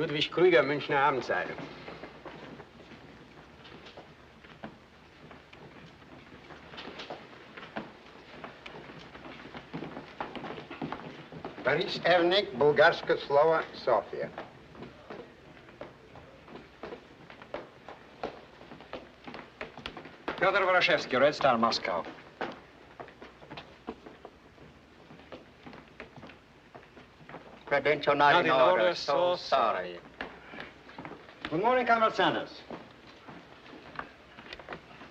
Ludwig Krüger, Münchner Abendzeitung. Борис Эрник, Bulgarska Slova, Sofia. Pyotr Vorashevsky, Red Star, Moscow. Credential not in order, so sorry. Good morning, Comrade Sanders.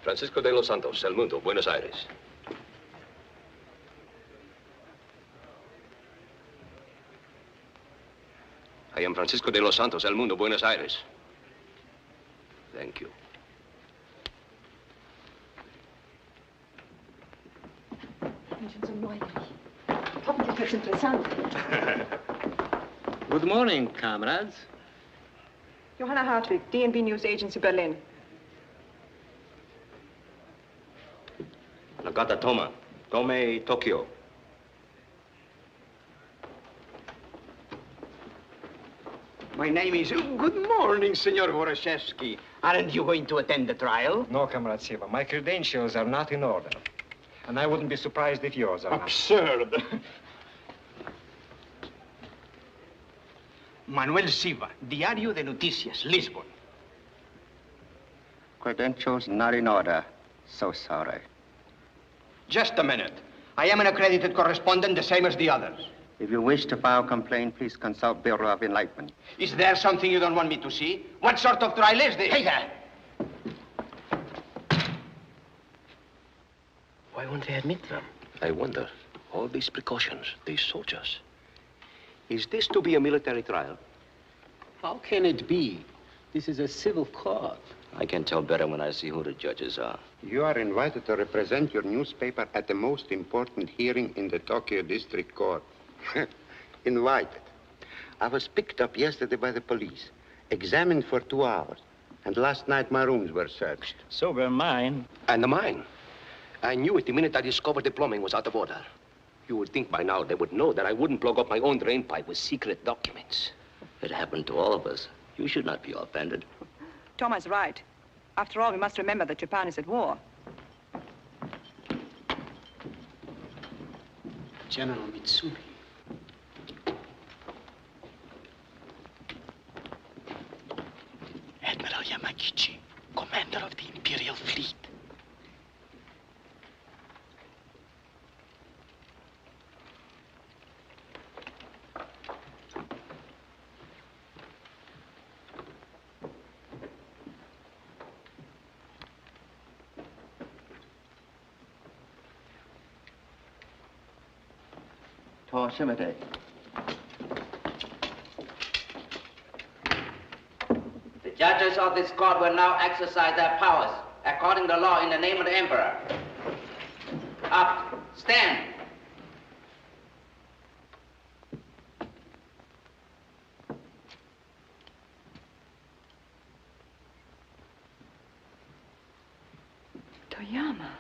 Francisco de los Santos, El Mundo, Buenos Aires. I am Francisco de los Santos, El Mundo, Buenos Aires. Thank you. Hoffentlich wird's interessant. Good morning, comrades. Johanna Hartwig, DNB News Agency, Berlin. Nagata Toma, Tome, Tokyo. My name is... Good morning, Senor Vorashevsky. Aren't you going to attend the trial? No, Comrade Siva. My credentials are not in order. And I wouldn't be surprised if yours are not. Absurd. Manuel Siva, Diario de Noticias, Lisbon. Credentials not in order, so sorry. Just a minute. I am an accredited correspondent, the same as the others. If you wish to file a complaint, please consult Bureau of Enlightenment. Is there something you don't want me to see? What sort of trial is this? Hey there! Why won't they admit them? I wonder. All these precautions, these soldiers. Is this to be a military trial? How can it be? This is a civil court. I can tell better when I see who the judges are. You are invited to represent your newspaper at the most important hearing in the Tokyo District Court. Invited. I was picked up yesterday by the police, examined for 2 hours, and last night my rooms were searched. So were mine. And mine. I knew it the minute I discovered the plumbing was out of order. You would think by now they would know that I wouldn't plug up my own drain pipe with secret documents. It happened to all of us. You should not be offended. Thomas is right. After all, we must remember that Japan is at war. General Mitsumi. Admiral Yamagichi, commander of the Imperial Fleet. Shimate. The judges of this court will now exercise their powers according to law in the name of the Emperor. Up, stand. Toyama.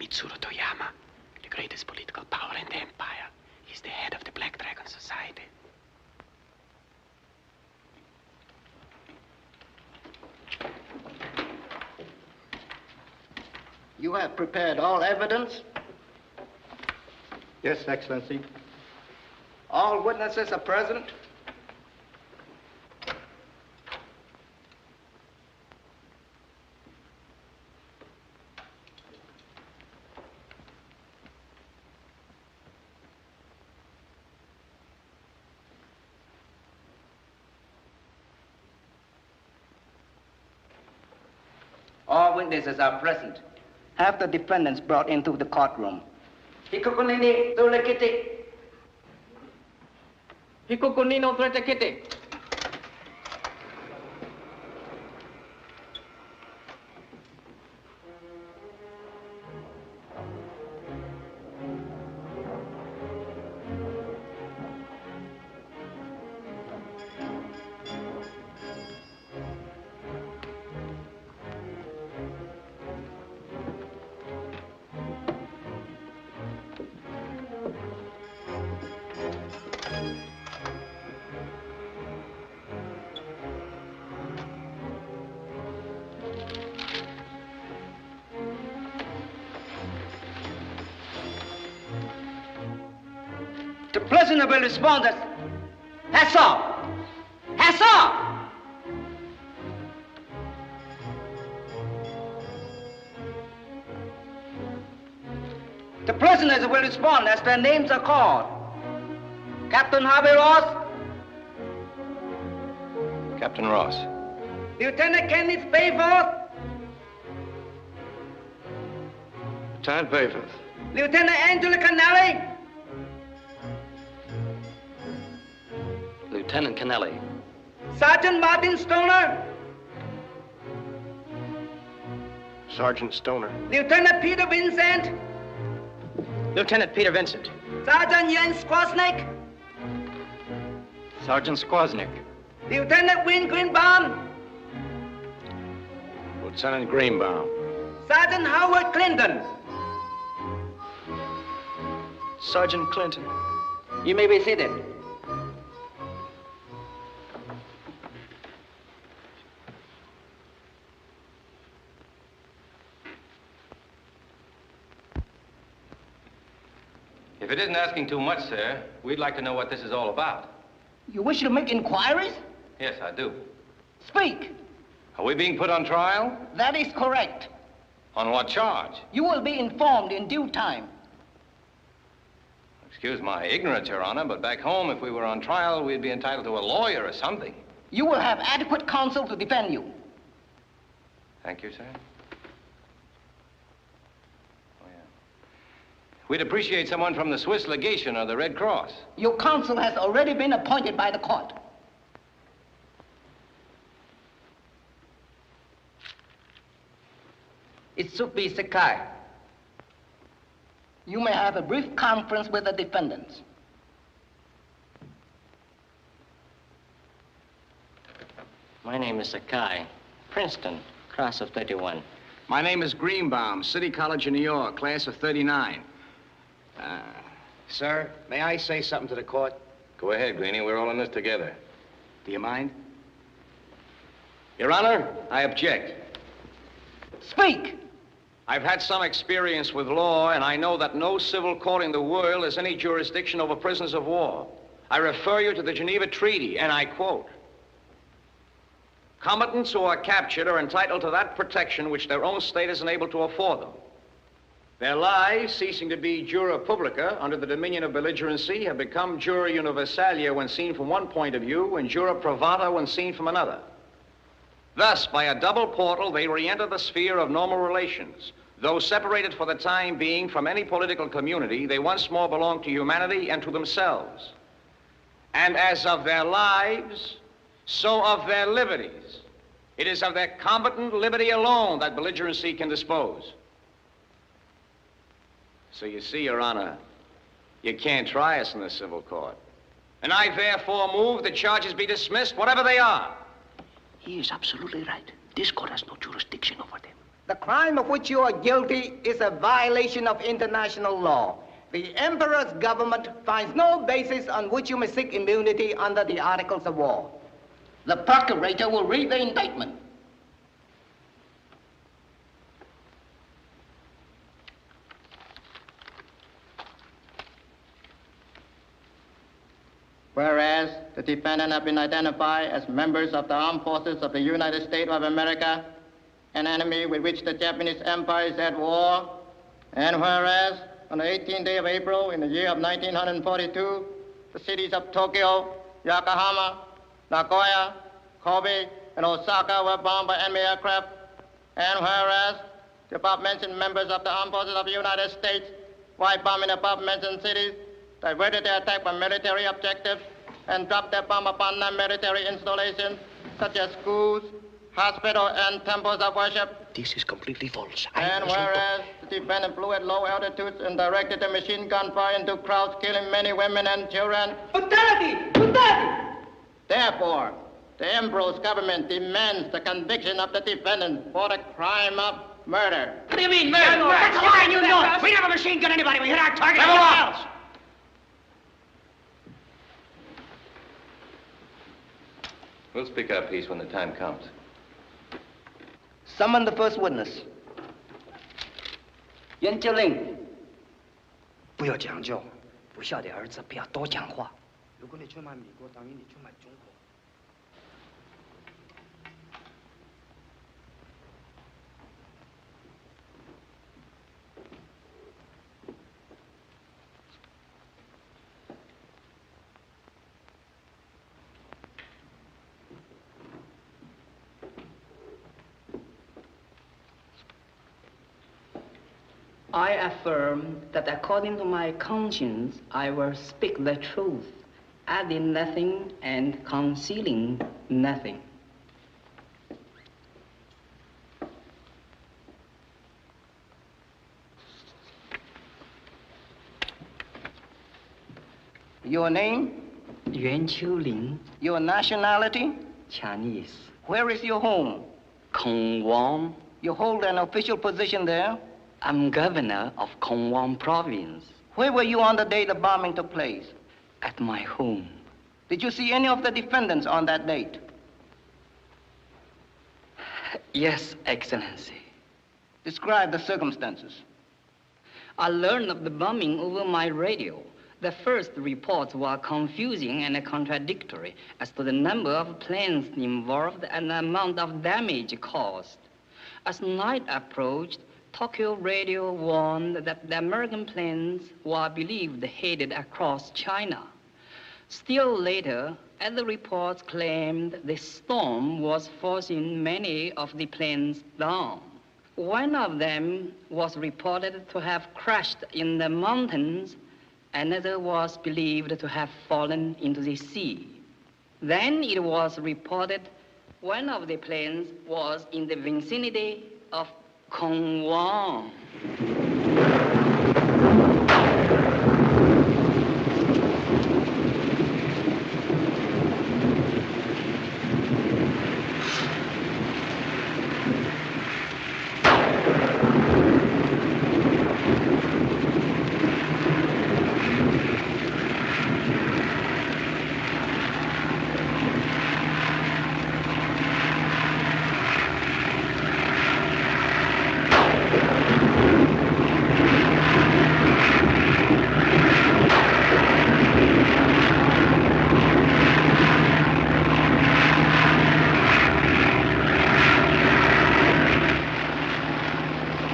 Mitsuru Toyama, the greatest political power in the empire. He's the head of the Black Dragon Society. You have prepared all evidence? Yes, Excellency. All witnesses are present? All witnesses are present. Have the defendants brought into the courtroom. Hikukunini tulekiti. Hikukunino tulekiti. The prisoner will respond as Ação! Ação! The prisoners will respond as their names are called. Captain Harvey Ross. Captain Ross. Lieutenant Kenneth Bayforth. Lieutenant Bayforth. Lieutenant Angela Canelli. Lieutenant Kennelly. Sergeant Martin Stoner. Sergeant Stoner. Lieutenant Peter Vincent. Lieutenant Peter Vincent. Sergeant Jens Squasnik. Sergeant Squasnik. Lieutenant Win Greenbaum. Lieutenant Greenbaum. Sergeant Howard Clinton. Sergeant Clinton. You may be seated. If it isn't asking too much, sir, we'd like to know what this is all about. You wish to make inquiries? Yes, I do. Speak. Are we being put on trial? That is correct. On what charge? You will be informed in due time. Excuse my ignorance, Your Honor, but back home, if we were on trial, we'd be entitled to a lawyer or something. You will have adequate counsel to defend you. Thank you, sir. Oh, yeah. We'd appreciate someone from the Swiss legation or the Red Cross. Your counsel has already been appointed by the court. It should be Sakai. You may have a brief conference with the defendants. My name is Sakai, Princeton, class of 31. My name is Greenbaum, City College of New York, class of 39. Sir, may I say something to the court? Go ahead, Greenie. We're all in this together. Do you mind? Your Honor, I object. Speak! I've had some experience with law, and I know that no civil court in the world has any jurisdiction over prisoners of war. I refer you to the Geneva Treaty, and I quote, "Combatants who are captured are entitled to that protection which their own state is unable to afford them. Their lives, ceasing to be jura publica under the dominion of belligerency, have become jura universalia when seen from one point of view and jura privata when seen from another. Thus, by a double portal, they re-enter the sphere of normal relations. Though separated for the time being from any political community, they once more belong to humanity and to themselves. And as of their lives, so of their liberties. It is of their combatant liberty alone that belligerency can dispose." So you see, Your Honor, you can't try us in the civil court. And I therefore move the charges be dismissed, whatever they are. He is absolutely right. This court has no jurisdiction over them. The crime of which you are guilty is a violation of international law. The Emperor's government finds no basis on which you may seek immunity under the Articles of War. The procurator will read the indictment. Whereas the defendant have been identified as members of the armed forces of the United States of America, an enemy with which the Japanese Empire is at war, and whereas on the 18th day of April in the year of 1942, the cities of Tokyo, Yokohama, Nagoya, Kobe, and Osaka were bombed by enemy aircraft, and whereas the above-mentioned members of the armed forces of the United States, while bombing above-mentioned cities, diverted their attack from military objectives and dropped their bomb upon non-military installations such as schools, hospitals, and temples of worship. This is completely false. And whereas the defendant flew at low altitudes and directed the machine gun fire into crowds, killing many women and children. Brutality! Brutality! Therefore, the Emperor's government demands the conviction of the defendant for the crime of murder. What do you mean, murder? That's a lie, you know. We never machine gun anybody. We hit our target. Level up. Else. We'll speak our piece when the time comes. Summon the first witness. Yan Jialing. 不要讲究，不孝的儿子不要多讲话。如果你去买美国，等于你去买中国。I affirm that according to my conscience, I will speak the truth, adding nothing and concealing nothing. Your name? Yuan Qiulin. Your nationality? Chinese. Where is your home? Kongwon. You hold an official position there? I'm governor of Kongwon province. Where were you on the day the bombing took place? At my home. Did you see any of the defendants on that date? Yes, Excellency. Describe the circumstances. I learned of the bombing over my radio. The first reports were confusing and contradictory as to the number of planes involved and the amount of damage caused. As night approached, Tokyo radio warned that the American planes were believed headed across China. Still later, other reports claimed the storm was forcing many of the planes down. One of them was reported to have crashed in the mountains. Another was believed to have fallen into the sea. Then it was reported one of the planes was in the vicinity of Kongwon.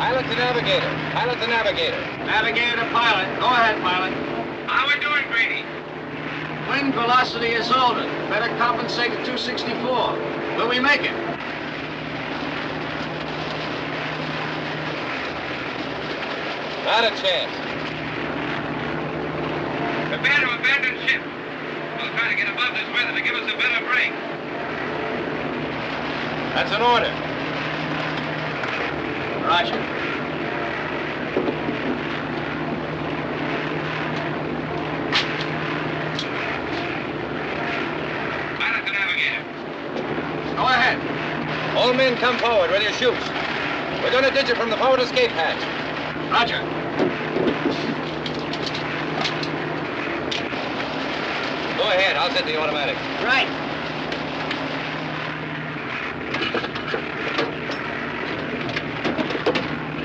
Pilot to navigator. Navigator to pilot. Go ahead, pilot. How we doing, Grady? Wind velocity is altered. Better compensate at 264. Will we make it? Not a chance. Prepare to abandon ship. We'll try to get above this weather to give us a better break. That's an order. Roger. Pilot to navigator. Go ahead. All men come forward, ready to shoot. We're going to ditch it from the forward escape hatch. Roger. Go ahead, I'll set the automatic. Right.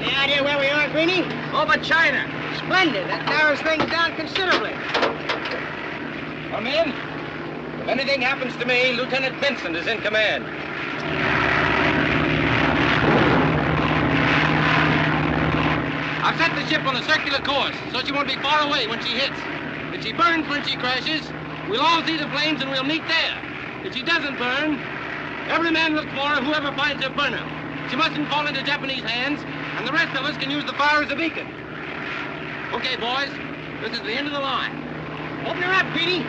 Any idea where we are, Greenie? Over China. Splendid. That narrows things down considerably. Come in. If anything happens to me, Lieutenant Vincent is in command. I've set the ship on a circular course, so she won't be far away when she hits. If she burns when she crashes, we'll all see the flames and we'll meet there. If she doesn't burn, every man look for her, whoever finds her burner. She mustn't fall into Japanese hands, and the rest of us can use the fire as a beacon. Okay, boys, this is the end of the line. Open her up, Greenie.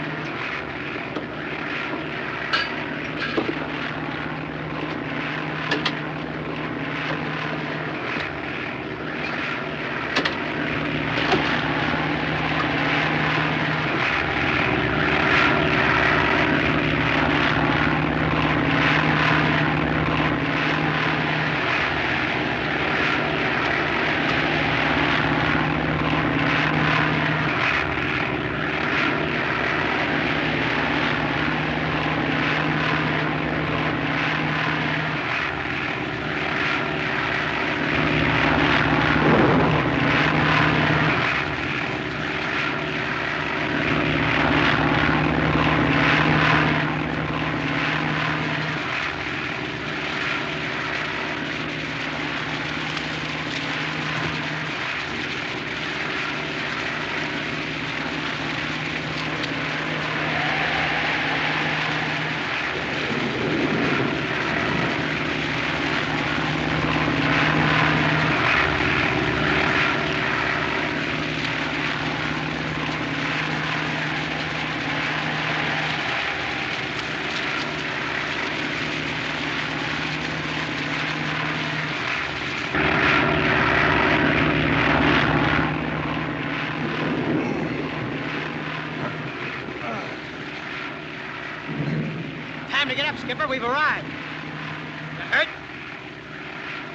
Skipper. We've arrived. You hurt?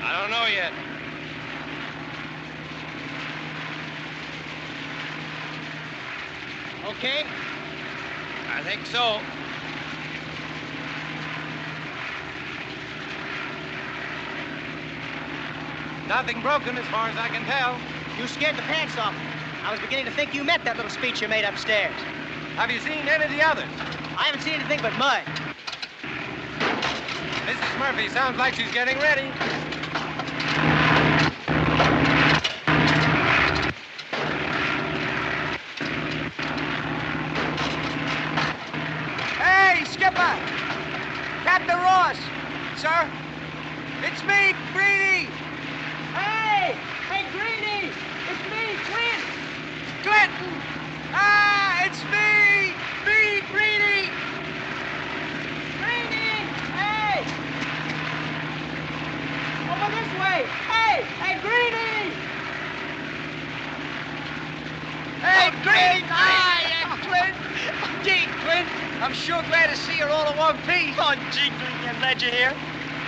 I don't know yet. Okay. I think so. Nothing broken as far as I can tell. You scared the pants off me. I was beginning to think you meant that little speech you made upstairs. Have you seen any of the others? I haven't seen anything but mud. Mrs. Murphy sounds like she's getting ready. Hey, Skipper! Captain Ross! Sir? It's me, Greenie! Hey! Hey, Greenie! It's me, Clint! Clinton! Ah, it's me! Me, Greenie! Greenie! Hey! Over this way! Hey! Hey, Greenie! Hey, Greenie! Hi, Clint! Gee, Clint! I'm sure glad to see you all in one piece. Oh, gee, I'm glad you're here.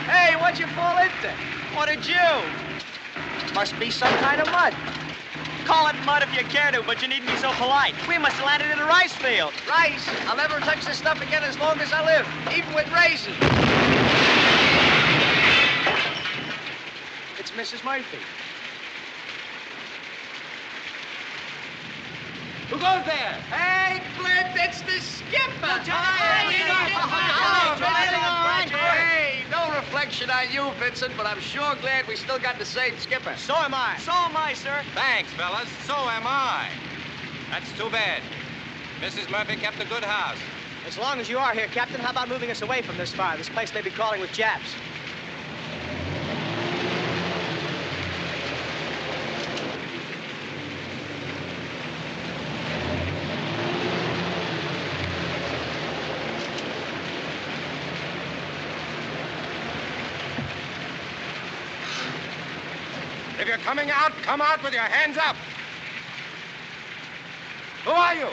Hey, what'd you fall into? What did you? Must be some kind of mud. Call it mud if you care to, but you needn't be so polite. We must have landed in a rice field. Rice? I'll never touch this stuff again as long as I live, even with raisins. It's Mrs. Murphy. Who goes there? Hey, Flint, it's the skipper. Hey, no reflection on you, Vincent, but I'm sure glad we still got the same skipper. So am I. So am I, sir. Thanks, fellas. So am I. That's too bad. Mrs. Murphy kept a good house. As long as you are here, Captain, how about moving us away from this fire? This place may be crawling with Japs. If you're coming out, come out with your hands up. Who are you?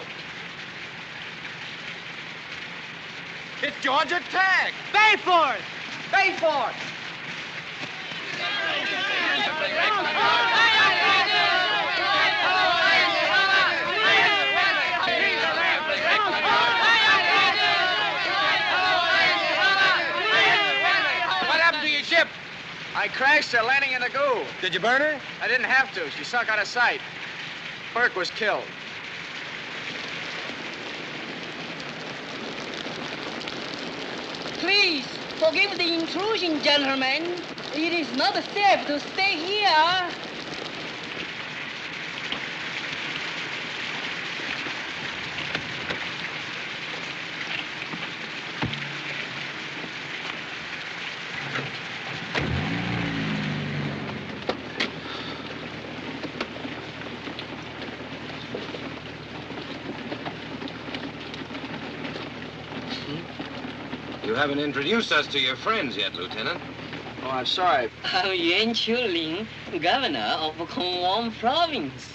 It's Georgia Tag. Bayford! Bayford! What happened to your ship? I crashed her landing in the goo. Did you burn her? I didn't have to. She sunk out of sight. Burke was killed. Please, forgive the intrusion, gentlemen. It is not safe to stay here. You haven't introduced us to your friends yet, Lieutenant. Oh, I'm sorry. I'm Yuan Chuling, governor of Kongwon province.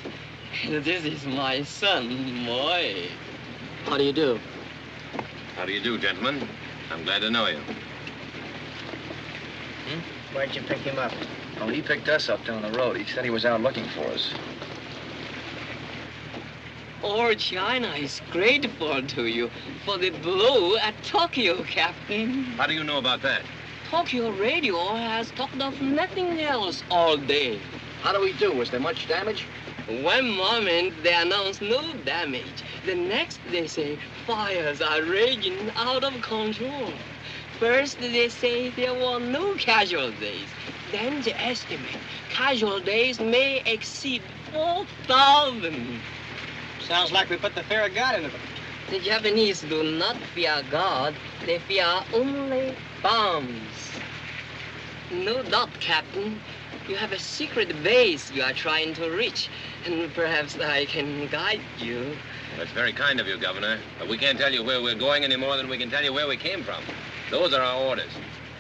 This is my son, Moy. How do you do? How do you do, gentlemen? I'm glad to know you. Where'd you pick him up? Oh, he picked us up down the road. He said he was out looking for us. All China is grateful to you for the blow at Tokyo, Captain. How do you know about that? Tokyo radio has talked of nothing else all day. How do we do? Was there much damage? One moment they announce no damage. The next they say fires are raging out of control. First they say there were no casualties. Then they estimate casualties may exceed 4,000. Sounds like we put the fear of God into them. The Japanese do not fear God. They fear only bombs. No doubt, Captain. You have a secret base you are trying to reach, and perhaps I can guide you. That's very kind of you, Governor. But we can't tell you where we're going any more than we can tell you where we came from. Those are our orders.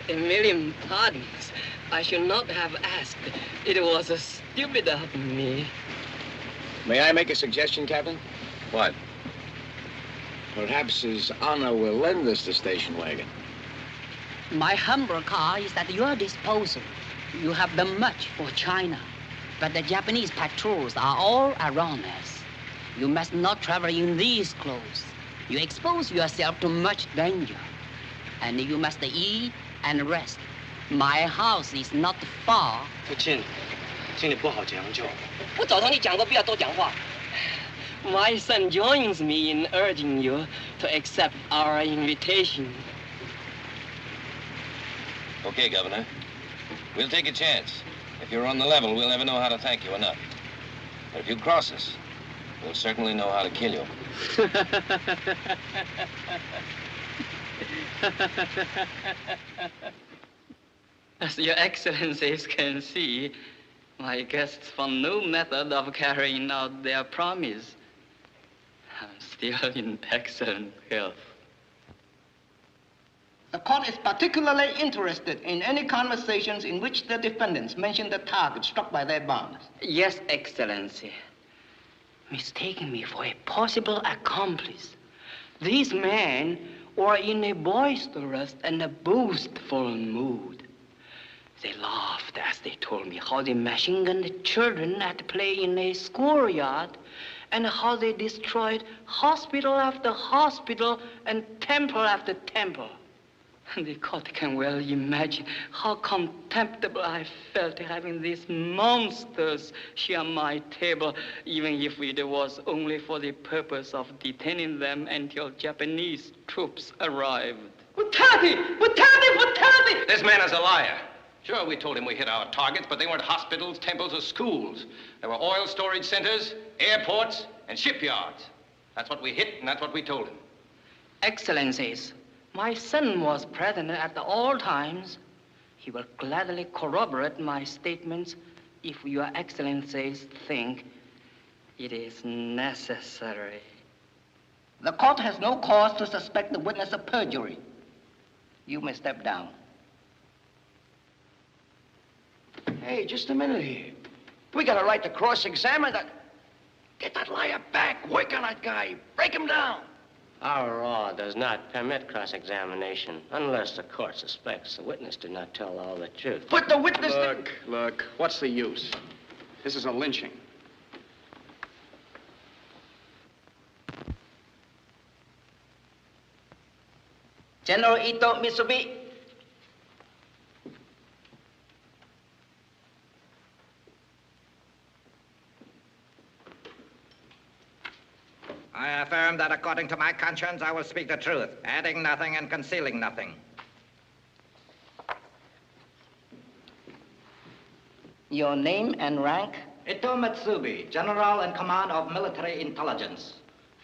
A million pardons. I should not have asked. It was stupid of me. May I make a suggestion, Captain? What? Perhaps His Honor will lend us the station wagon. My humble car is at your disposal. You have done much for China, but the Japanese patrols are all around us. You must not travel in these clothes. You expose yourself to much danger, and you must eat and rest. My house is not far. 父亲，请你不好将就。我早同你讲过，不要多讲话。My son joins me in urging you to accept our invitation. Okay, Governor. We'll take a chance. If you're on the level, we'll never know how to thank you enough. But if you cross us, we'll certainly know how to kill you. As your excellencies can see, my guests found no method of carrying out their promise. I'm still in excellent health. The court is particularly interested in any conversations in which the defendants mention the target struck by their bombs. Yes, Excellency. Mistaking me for a possible accomplice, these men were in a boisterous and a boastful mood. They laughed as they told me how they machine-gunned the children at play in a schoolyard and how they destroyed hospital after hospital and temple after temple. The court can well imagine how contemptible I felt having these monsters share my table, even if it was only for the purpose of detaining them until Japanese troops arrived. Brutality! This man is a liar. Sure, we told him we hit our targets, but they weren't hospitals, temples, or schools. They were oil storage centers, airports, and shipyards. That's what we hit, and that's what we told him. Excellencies, my son was present at all times. He will gladly corroborate my statements if your excellencies think it is necessary. The court has no cause to suspect the witness of perjury. You may step down. Hey, just a minute here. We got a right to cross-examine that. Get that liar back. Work on that guy. Break him down. Our law does not permit cross-examination unless the court suspects the witness did not tell all the truth. But the witness... Look, what's the use? This is a lynching. General Ito Mitsubi. I affirm that according to my conscience, I will speak the truth, adding nothing and concealing nothing. Your name and rank? Ito Mitsubi, General in Command of Military Intelligence.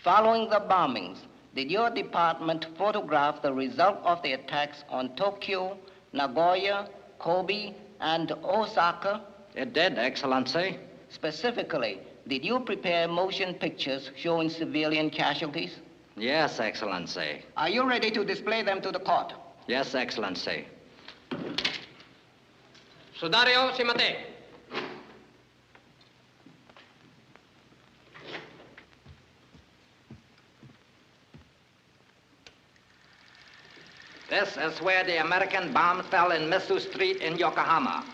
Following the bombings, did your department photograph the result of the attacks on Tokyo, Nagoya, Kobe, and Osaka? It did, Excellency. Specifically, did you prepare motion pictures showing civilian casualties? Yes, Excellency. Are you ready to display them to the court? Yes, Excellency. Sudario Shimate. This is where the American bomb fell in Misu Street in Yokohama.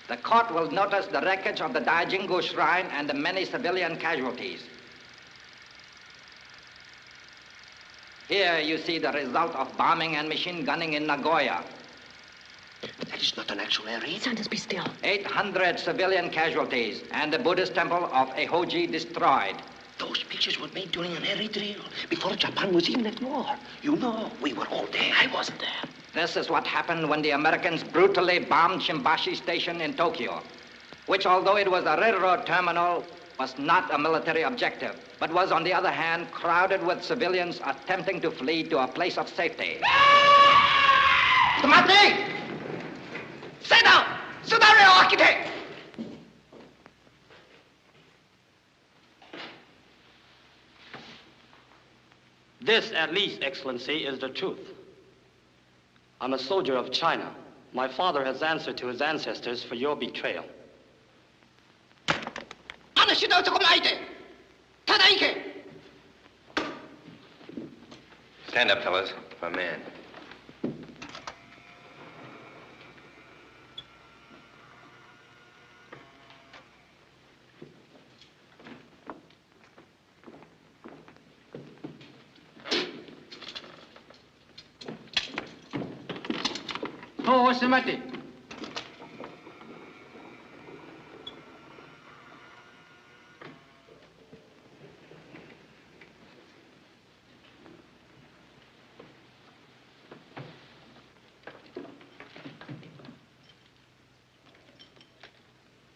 The court will notice the wreckage of the Daijingu Shrine and the many civilian casualties. Here you see the result of bombing and machine gunning in Nagoya. That is not an actual air raid. Sanders, be still. 800 civilian casualties and the Buddhist temple of Ehoji destroyed. Those pictures were made during an air raid drill, before Japan was even at war. You know, we were all there. I wasn't there. This is what happened when the Americans brutally bombed Shimbashi Station in Tokyo, which, although it was a railroad terminal, was not a military objective, but was, on the other hand, crowded with civilians attempting to flee to a place of safety. Tomate! Sit down! Sudario Architect! This, at least, Excellency, is the truth. I'm a soldier of China. My father has answered to his ancestors for your betrayal. Stand up, fellas, for a man. Oh, what's the matter?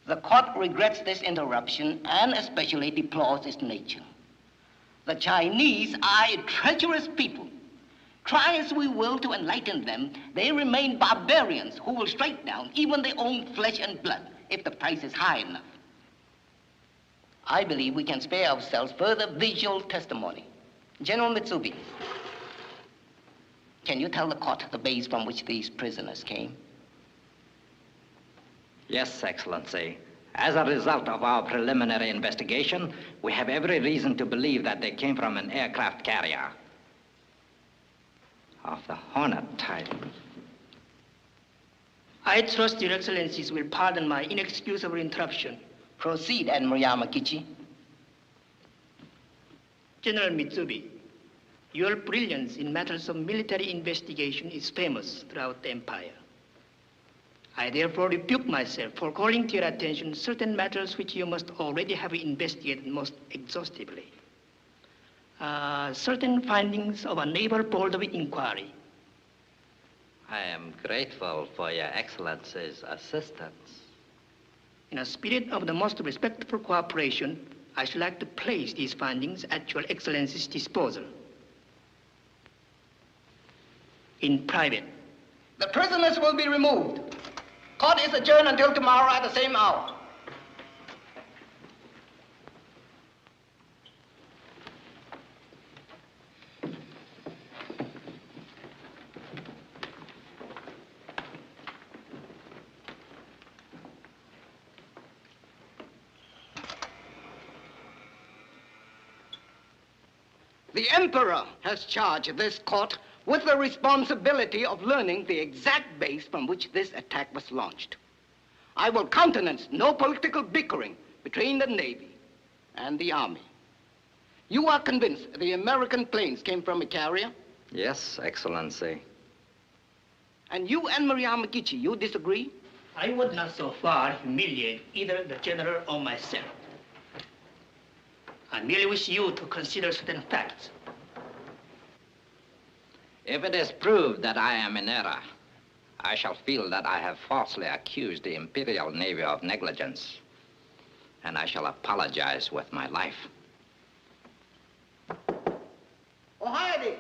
The court regrets this interruption and especially deplores its nature. The Chinese are a treacherous people. Try as we will to enlighten them, they remain barbarians who will strike down even their own flesh and blood if the price is high enough. I believe we can spare ourselves further visual testimony. General Mitsubi, can you tell the court the base from which these prisoners came? Yes, Excellency. As a result of our preliminary investigation, we have every reason to believe that they came from an aircraft carrier of the Hornet type. I trust Your Excellencies will pardon my inexcusable interruption. Proceed, Admiral Yamagichi. General Mitsubi, your brilliance in matters of military investigation is famous throughout the empire. I therefore rebuke myself for calling to your attention certain matters which you must already have investigated most exhaustively. Certain findings of a naval board of inquiry. I am grateful for Your Excellency's assistance. In a spirit of the most respectful cooperation, I should like to place these findings at Your Excellency's disposal. In private. The prisoners will be removed. Court is adjourned until tomorrow at the same hour. The Emperor has charged this court with the responsibility of learning the exact base from which this attack was launched. I will countenance no political bickering between the Navy and the Army. You are convinced the American planes came from a carrier? Yes, Excellency. And you, Admiral Yamagichi, you disagree? I would not so far humiliate either the general or myself. I merely wish you to consider certain facts. If it is proved that I am in error, I shall feel that I have falsely accused the Imperial Navy of negligence, and I shall apologize with my life. Ohayade!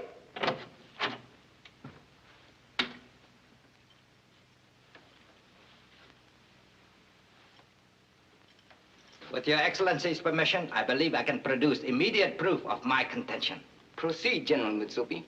With Your Excellency's permission, I believe I can produce immediate proof of my contention. Proceed, General Mitsubi.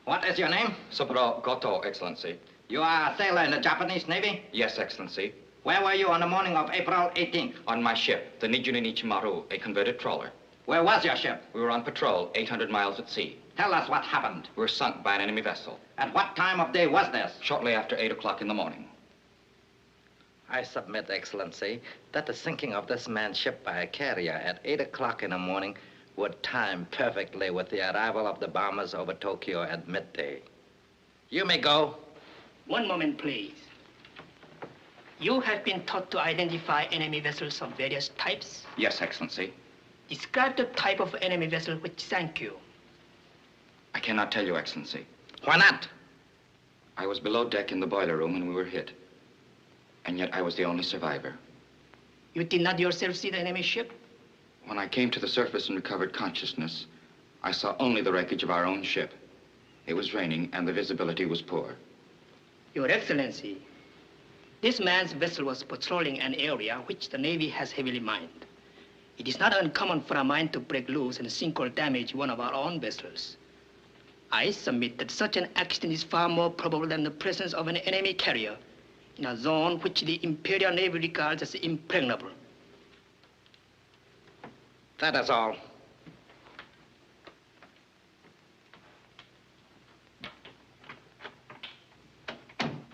What is your name? Saburo Goto, Excellency. You are a sailor in the Japanese Navy? Yes, Excellency. Where were you on the morning of April 18th? On my ship, the Nijuni Nichimaru, a converted trawler. Where was your ship? We were on patrol, 800 miles at sea. Tell us what happened. We were sunk by an enemy vessel. At what time of day was this? Shortly after 8 o'clock in the morning. I submit, Excellency, that the sinking of this man's ship by a carrier at 8 o'clock in the morning would time perfectly with the arrival of the bombers over Tokyo at midday. You may go. One moment, please. You have been taught to identify enemy vessels of various types? Yes, Excellency. Describe the type of enemy vessel which sank you. I cannot tell you, Excellency. Why not? I was below deck in the boiler room when we were hit. And yet I was the only survivor. You did not yourself see the enemy ship? When I came to the surface and recovered consciousness, I saw only the wreckage of our own ship. It was raining and the visibility was poor. Your Excellency, this man's vessel was patrolling an area which the Navy has heavily mined. It is not uncommon for a mine to break loose and sink or damage one of our own vessels. I submit that such an accident is far more probable than the presence of an enemy carrier, in a zone which the Imperial Navy regards as impregnable. That is all.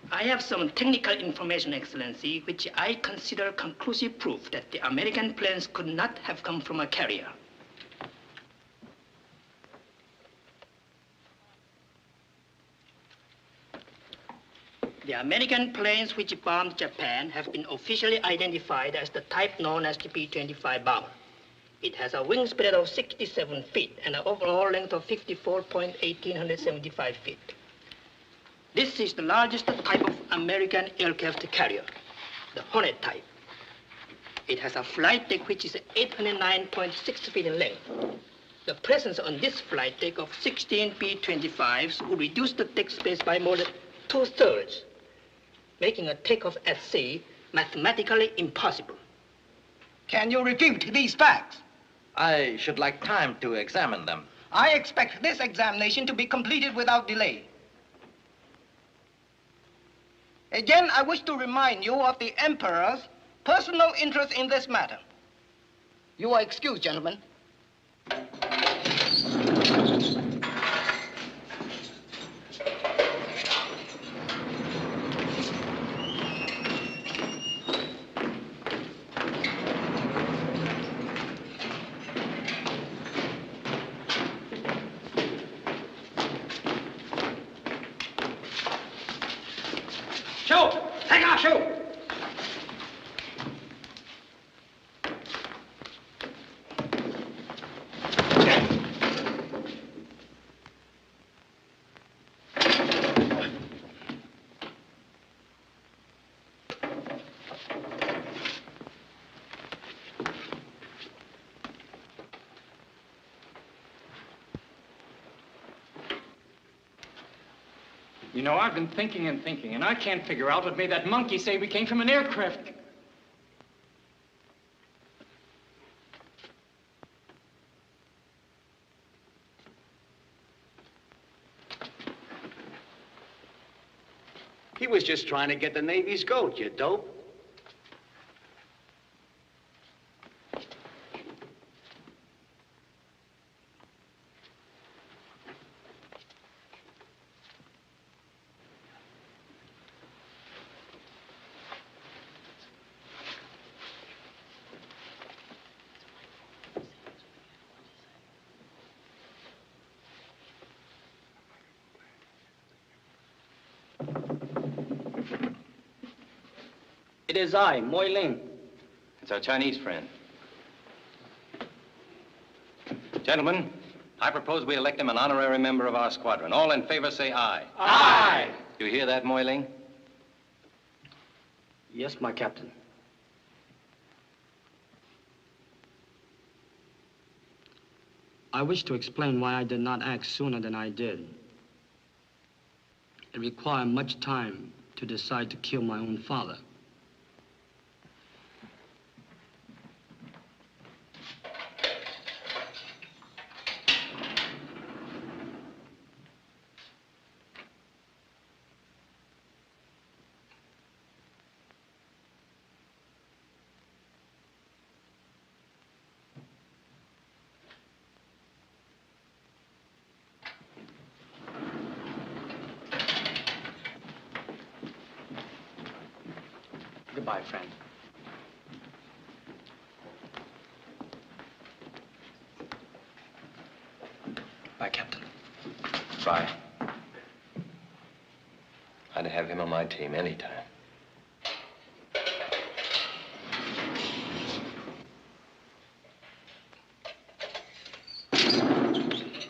I have some technical information, Excellency, which I consider conclusive proof that the American planes could not have come from a carrier. The American planes which bombed Japan have been officially identified as the type known as the B-25 bomber. It has a wingspread of 67 feet and an overall length of 54.1875 feet. This is the largest type of American aircraft carrier, the Hornet type. It has a flight deck which is 809.6 feet in length. The presence on this flight deck of 16 B-25s would reduce the deck space by more than 2/3, making a takeoff at sea mathematically impossible. Can you refute these facts? I should like time to examine them. I expect this examination to be completed without delay. Again, I wish to remind you of the Emperor's personal interest in this matter. You are excused, gentlemen. You know, I've been thinking and thinking, and I can't figure out what made that monkey say we came from an aircraft. He was just trying to get the Navy's goat, you dope. It is I, Moi Ling. It's our Chinese friend. Gentlemen, I propose we elect him an honorary member of our squadron. All in favor say aye. Aye! You hear that, Moi Ling? Yes, my captain. I wish to explain why I did not act sooner than I did. It required much time to decide to kill my own father. Goodbye, friend. Bye, Captain. Bye. I'd have him on my team anytime.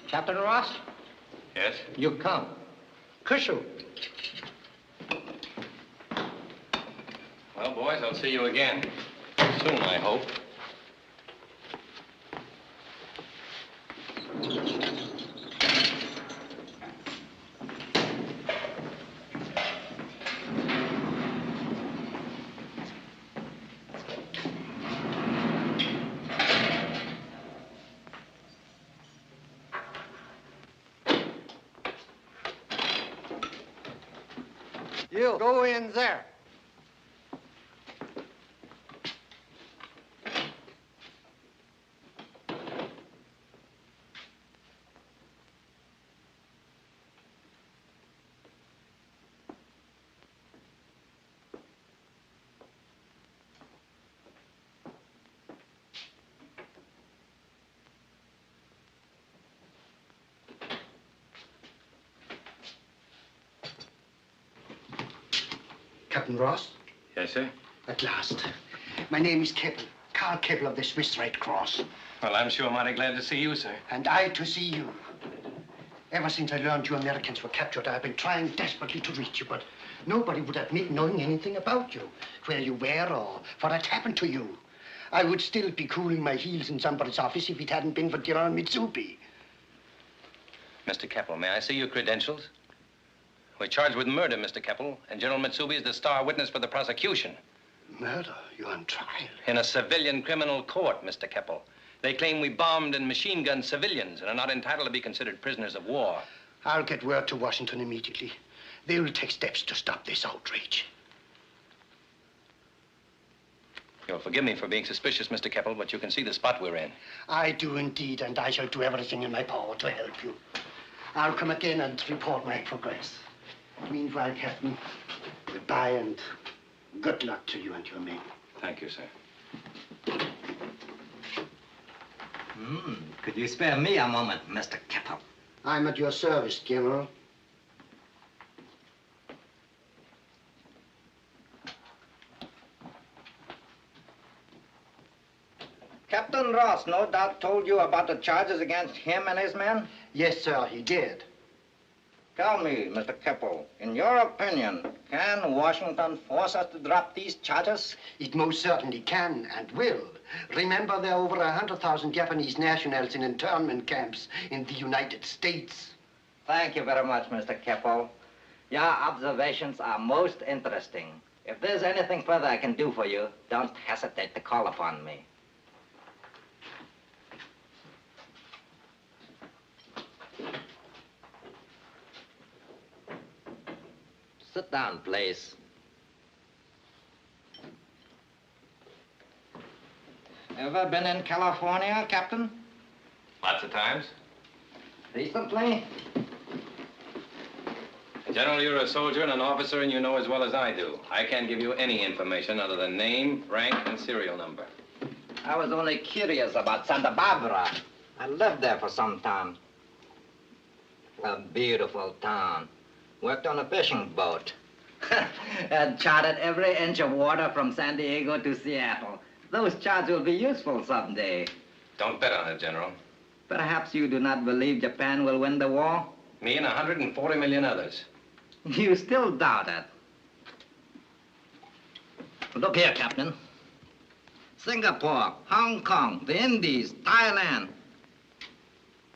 Captain Ross? Yes? You come. Kushu. Well, boys, I'll see you again. Soon, I hope. You go in there. Captain Ross? Yes, sir? At last. My name is Keppel, Carl Keppel of the Swiss Red Cross. Well, I'm sure mighty glad to see you, sir. And I to see you. Ever since I learned you Americans were captured, I've been trying desperately to reach you, but nobody would admit knowing anything about you, where you were or what had happened to you. I would still be cooling my heels in somebody's office if it hadn't been for General Mitsubi. Mr. Keppel, may I see your credentials? We're charged with murder, Mr. Keppel, and General Mitsubi is the star witness for the prosecution. Murder? You're on trial? In a civilian criminal court, Mr. Keppel. They claim we bombed and machine-gunned civilians and are not entitled to be considered prisoners of war. I'll get word to Washington immediately. They will take steps to stop this outrage. You'll forgive me for being suspicious, Mr. Keppel, but you can see the spot we're in. I do indeed, and I shall do everything in my power to help you. I'll come again and report my progress. Meanwhile, Captain, goodbye and good luck to you and your men. Thank you, sir. Could you spare me a moment, Mr. Keppel? I'm at your service, General. Captain Ross no doubt told you about the charges against him and his men? Yes, sir, he did. Tell me, Mr. Keppel, in your opinion, can Washington force us to drop these charges? It most certainly can and will. Remember, there are over 100,000 Japanese nationals in internment camps in the United States. Thank you very much, Mr. Keppel. Your observations are most interesting. If there's anything further I can do for you, don't hesitate to call upon me. Sit down, please. Ever been in California, Captain? Lots of times. Recently? General, you're a soldier and an officer, and you know as well as I do. I can't give you any information other than name, rank, and serial number. I was only curious about Santa Barbara. I lived there for some time. A beautiful town. Worked on a fishing boat. And charted every inch of water from San Diego to Seattle. Those charts will be useful someday. Don't bet on it, General. Perhaps you do not believe Japan will win the war? Me and 140 million others. You still doubt it. Look here, Captain. Singapore, Hong Kong, the Indies, Thailand.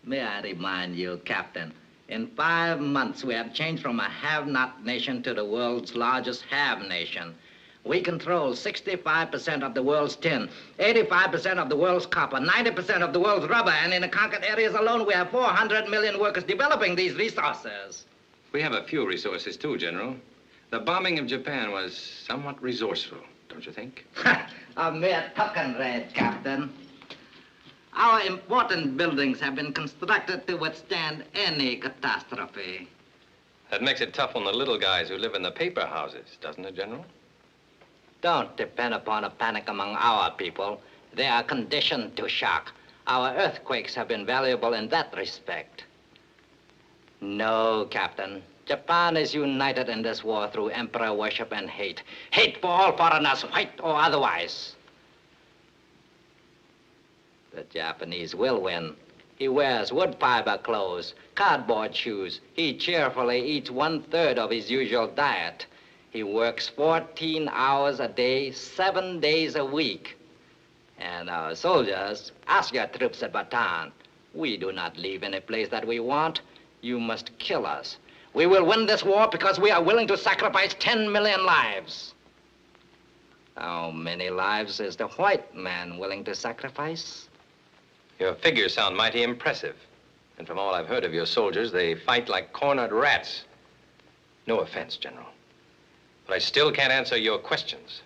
May I remind you, Captain, in 5 months we have changed from a have-not nation to the world's largest have nation. We control 65% of the world's tin, 85% of the world's copper, 90% of the world's rubber, and in the conquered areas alone we have 400 million workers developing these resources. We have a few resources too, General. The bombing of Japan was somewhat resourceful, don't you think? A mere token raid, Captain. Our important buildings have been constructed to withstand any catastrophe. That makes it tough on the little guys who live in the paper houses, doesn't it, General? Don't depend upon a panic among our people. They are conditioned to shock. Our earthquakes have been valuable in that respect. No, Captain. Japan is united in this war through emperor worship and hate. Hate for all foreigners, white or otherwise. The Japanese will win. He wears wood fiber clothes, cardboard shoes. He cheerfully eats 1/3 of his usual diet. He works 14 hours a day, 7 days a week. And our soldiers, ask your troops at Bataan. We do not leave any place that we want. You must kill us. We will win this war because we are willing to sacrifice 10 million lives. How many lives is the white man willing to sacrifice? Your figures sound mighty impressive. And from all I've heard of your soldiers, they fight like cornered rats. No offense, General. But I still can't answer your questions.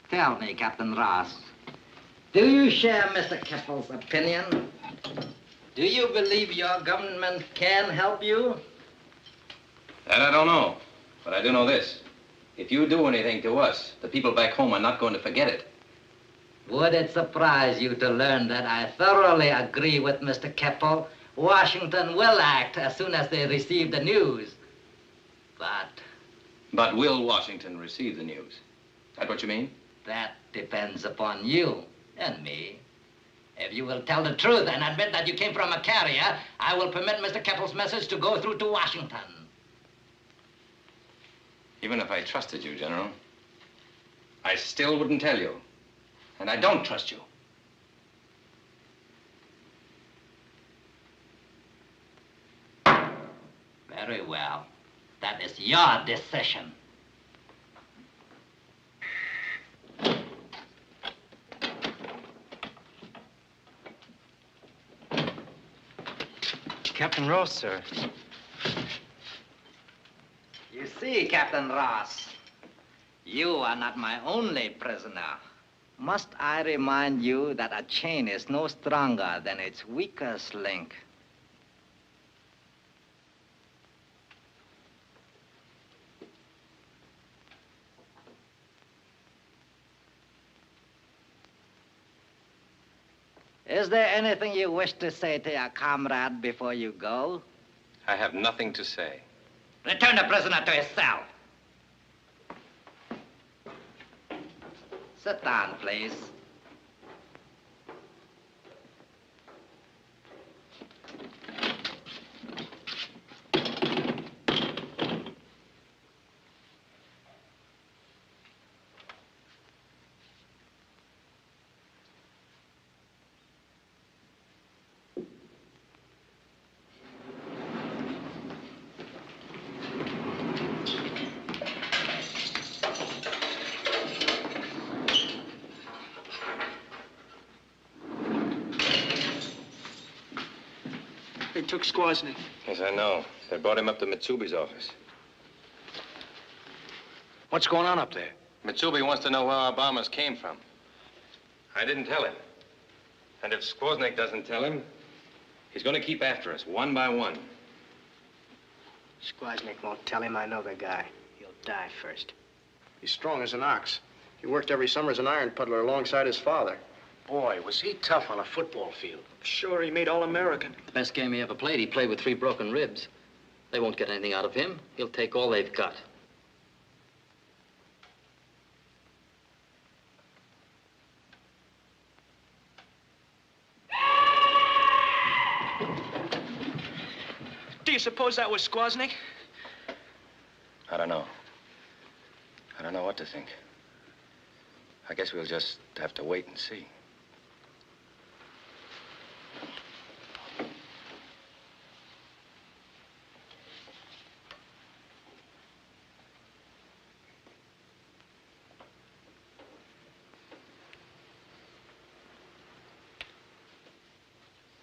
Tell me, Captain Ross, do you share Mr. Keppel's opinion? Do you believe your government can help you? That I don't know. But I do know this. If you do anything to us, the people back home are not going to forget it. Would it surprise you to learn that I thoroughly agree with Mr. Keppel? Washington will act as soon as they receive the news. But will Washington receive the news? That what you mean? That depends upon you and me. If you will tell the truth and admit that you came from a carrier, I will permit Mr. Keppel's message to go through to Washington. Even if I trusted you, General, I still wouldn't tell you. And I don't trust you. Very well. That is your decision. Captain Ross, sir. You see, Captain Ross, you are not my only prisoner. Must I remind you that a chain is no stronger than its weakest link? Is there anything you wish to say to your comrade before you go? I have nothing to say. Return the prisoner to his cell. Sit down, please. They took Squaznik. Yes, I know. They brought him up to Mitsubi's office. What's going on up there? Mitsubi wants to know where our bombers came from. I didn't tell him. And if Squaznik doesn't tell him, he's going to keep after us, one by one. Squaznik won't tell him I know the guy. He'll die first. He's strong as an ox. He worked every summer as an iron puddler alongside his father. Boy, was he tough on a football field. Sure, he made All-American. The best game he ever played, he played with 3 broken ribs. They won't get anything out of him. He'll take all they've got. Do you suppose that was Squaznik? I don't know. I don't know what to think. I guess we'll just have to wait and see.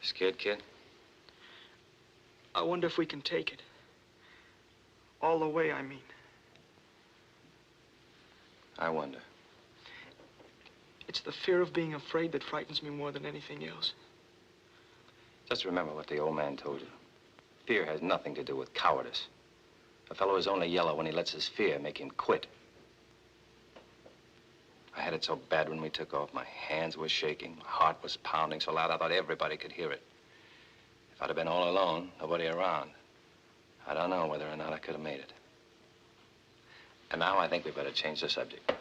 Scared, kid? I wonder if we can take it. All the way, I mean. I wonder. It's the fear of being afraid that frightens me more than anything else. Just remember what the old man told you. Fear has nothing to do with cowardice. A fellow is only yellow when he lets his fear make him quit. I had it so bad when we took off. My hands were shaking. My heart was pounding so loud I thought everybody could hear it. If I'd have been all alone, nobody around, I don't know whether or not I could have made it. And now I think we better change the subject.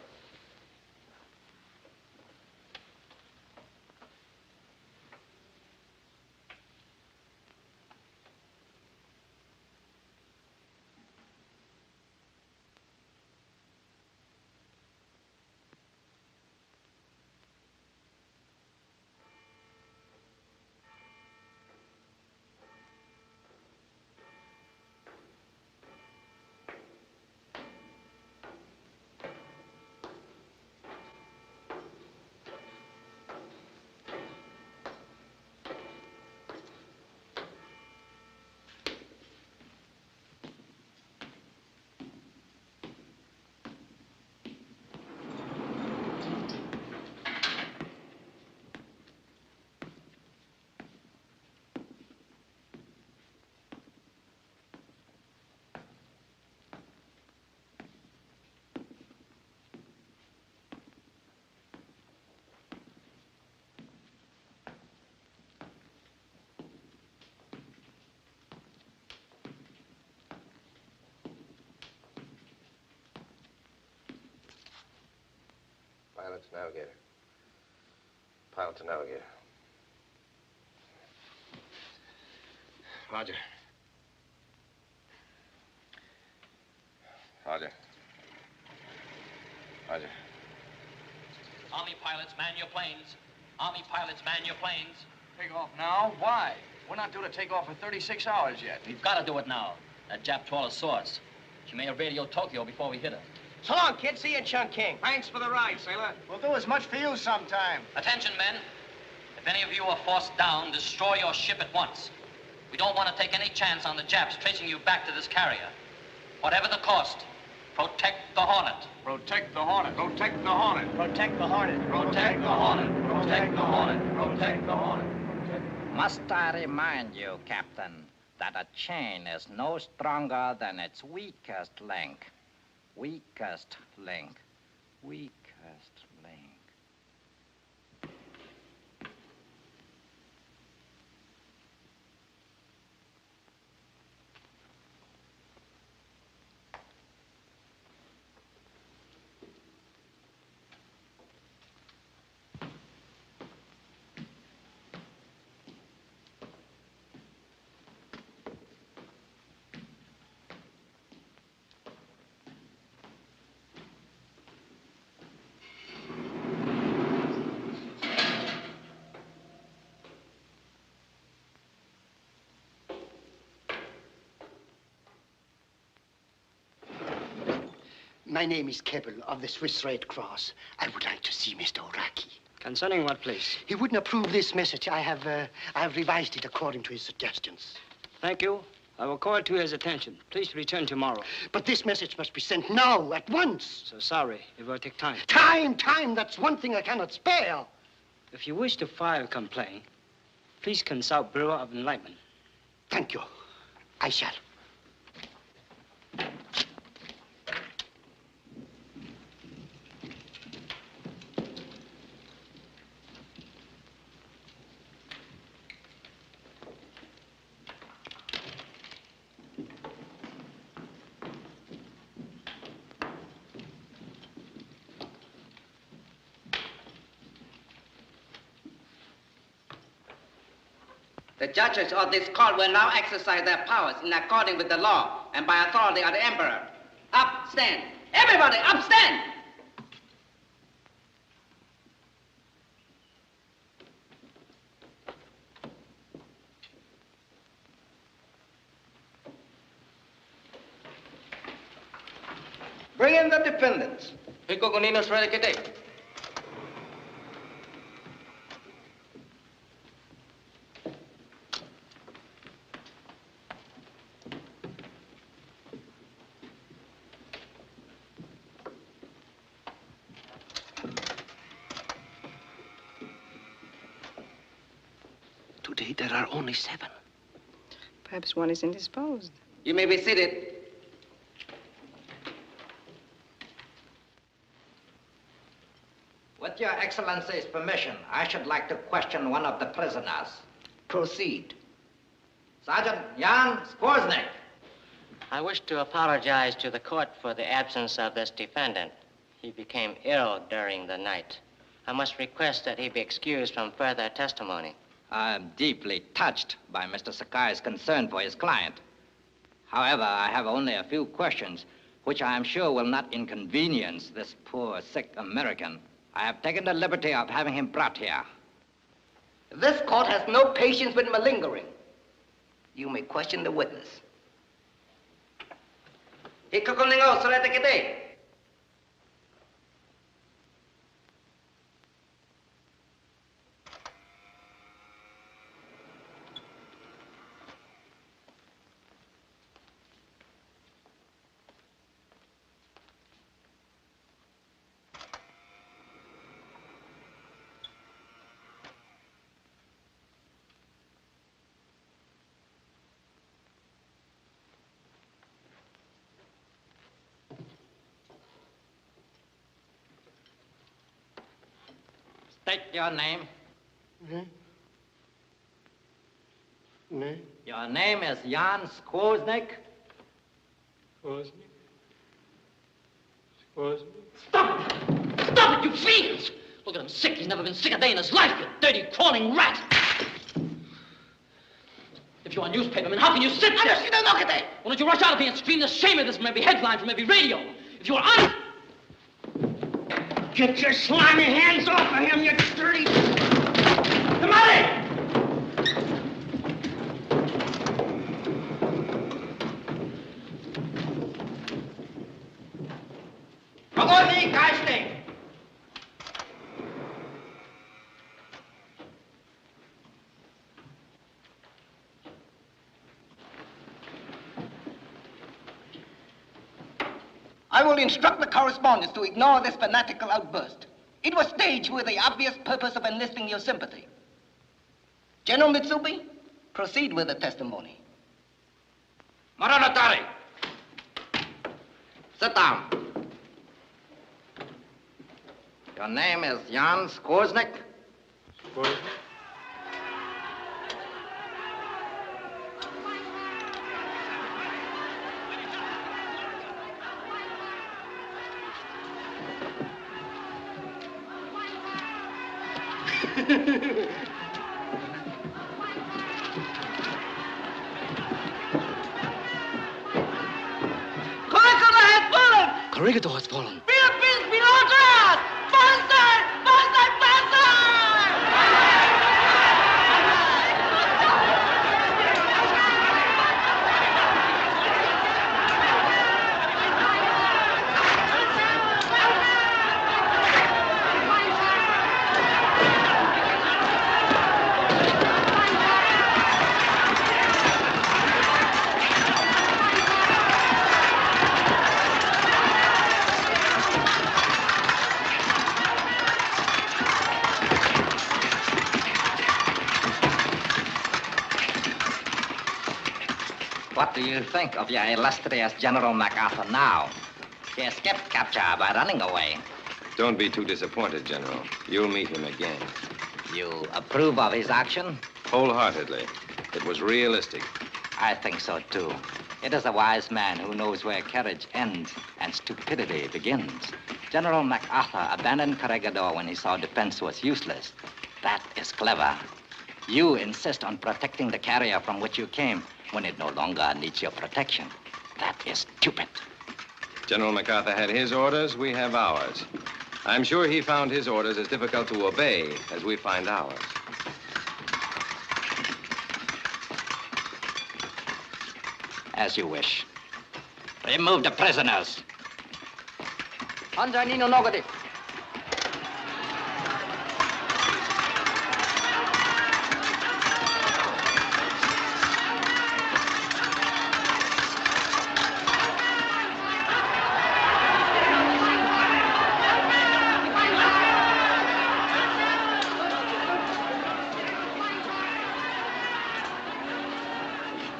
Pilot to navigator. Pilot to navigator. Roger. Roger. Roger. Army pilots, man your planes. Army pilots, man your planes. Take off now? Why? We're not due to take off for 36 hours yet. We've got to do it now. That Jap trawler saw us. She may have radioed Tokyo before we hit her. So long, kid. See you in Chungking. Thanks for the ride, sailor. We'll do as much for you sometime. Attention, men. If any of you are forced down, destroy your ship at once. We don't want to take any chance on the Japs tracing you back to this carrier. Whatever the cost, protect the Hornet. Protect the Hornet. Protect the Hornet. Protect the Hornet. Protect the Hornet. Protect the Hornet. Protect the Hornet. Must I remind you, Captain, that a chain is no stronger than its weakest link. Weakest link. Weakest link. My name is Kebbel of the Swiss Red Cross. I would like to see Mr. Oraki. Concerning what, please? He wouldn't approve this message. I have revised it according to his suggestions. Thank you. I will call it to his attention. Please return tomorrow. But this message must be sent now, at once. So sorry. It will take time. Time! That's one thing I cannot spare. If you wish to file a complaint, please consult Bureau of Enlightenment. Thank you. I shall. The judges of this court will now exercise their powers in accordance with the law and by authority of the emperor. Up, stand. Everybody, up, stand! Bring in the defendants. Today there are only 7. Perhaps one is indisposed. You may be seated. With your Excellency's permission, I should like to question one of the prisoners. Proceed. Sergeant Jan Skworznik. I wish to apologize to the court for the absence of this defendant. He became ill during the night. I must request that he be excused from further testimony. I am deeply touched by Mr. Sakai's concern for his client. However, I have only a few questions, which I am sure will not inconvenience this poor, sick American. I have taken the liberty of having him brought here. This court has no patience with malingering. You may question the witness. State your name. Name? Your name is Jan Skworznik? Skworznik? Skworznik? Stop! Stop it, you fiends! Look at him sick. He's never been sick a day in his life, you dirty, crawling rat. If you're a newspaperman, how can you sit there? Why don't you rush out of here and scream the shame of this from every headline, from every radio? If you're honest... Get your slimy hands off of him, you dirty... Come on! I will instruct the correspondents to ignore this fanatical outburst. It was staged with the obvious purpose of enlisting your sympathy. General Mitsubi, proceed with the testimony. Moronotari, sit down. Your name is Jan Skorznik? Skorznik? Corregidor has fallen. Philippines belongs to us! Bastard! Bastard! What do you think of your illustrious General MacArthur now? He escaped capture by running away. Don't be too disappointed, General. You'll meet him again. You approve of his action? Wholeheartedly. It was realistic. I think so, too. It is a wise man who knows where courage ends and stupidity begins. General MacArthur abandoned Corregidor when he saw defense was useless. That is clever. You insist on protecting the carrier from which you came when it no longer needs your protection. That is stupid. General MacArthur had his orders, we have ours. I'm sure he found his orders as difficult to obey as we find ours. As you wish. Remove the prisoners. Hanzai Nino Nogade.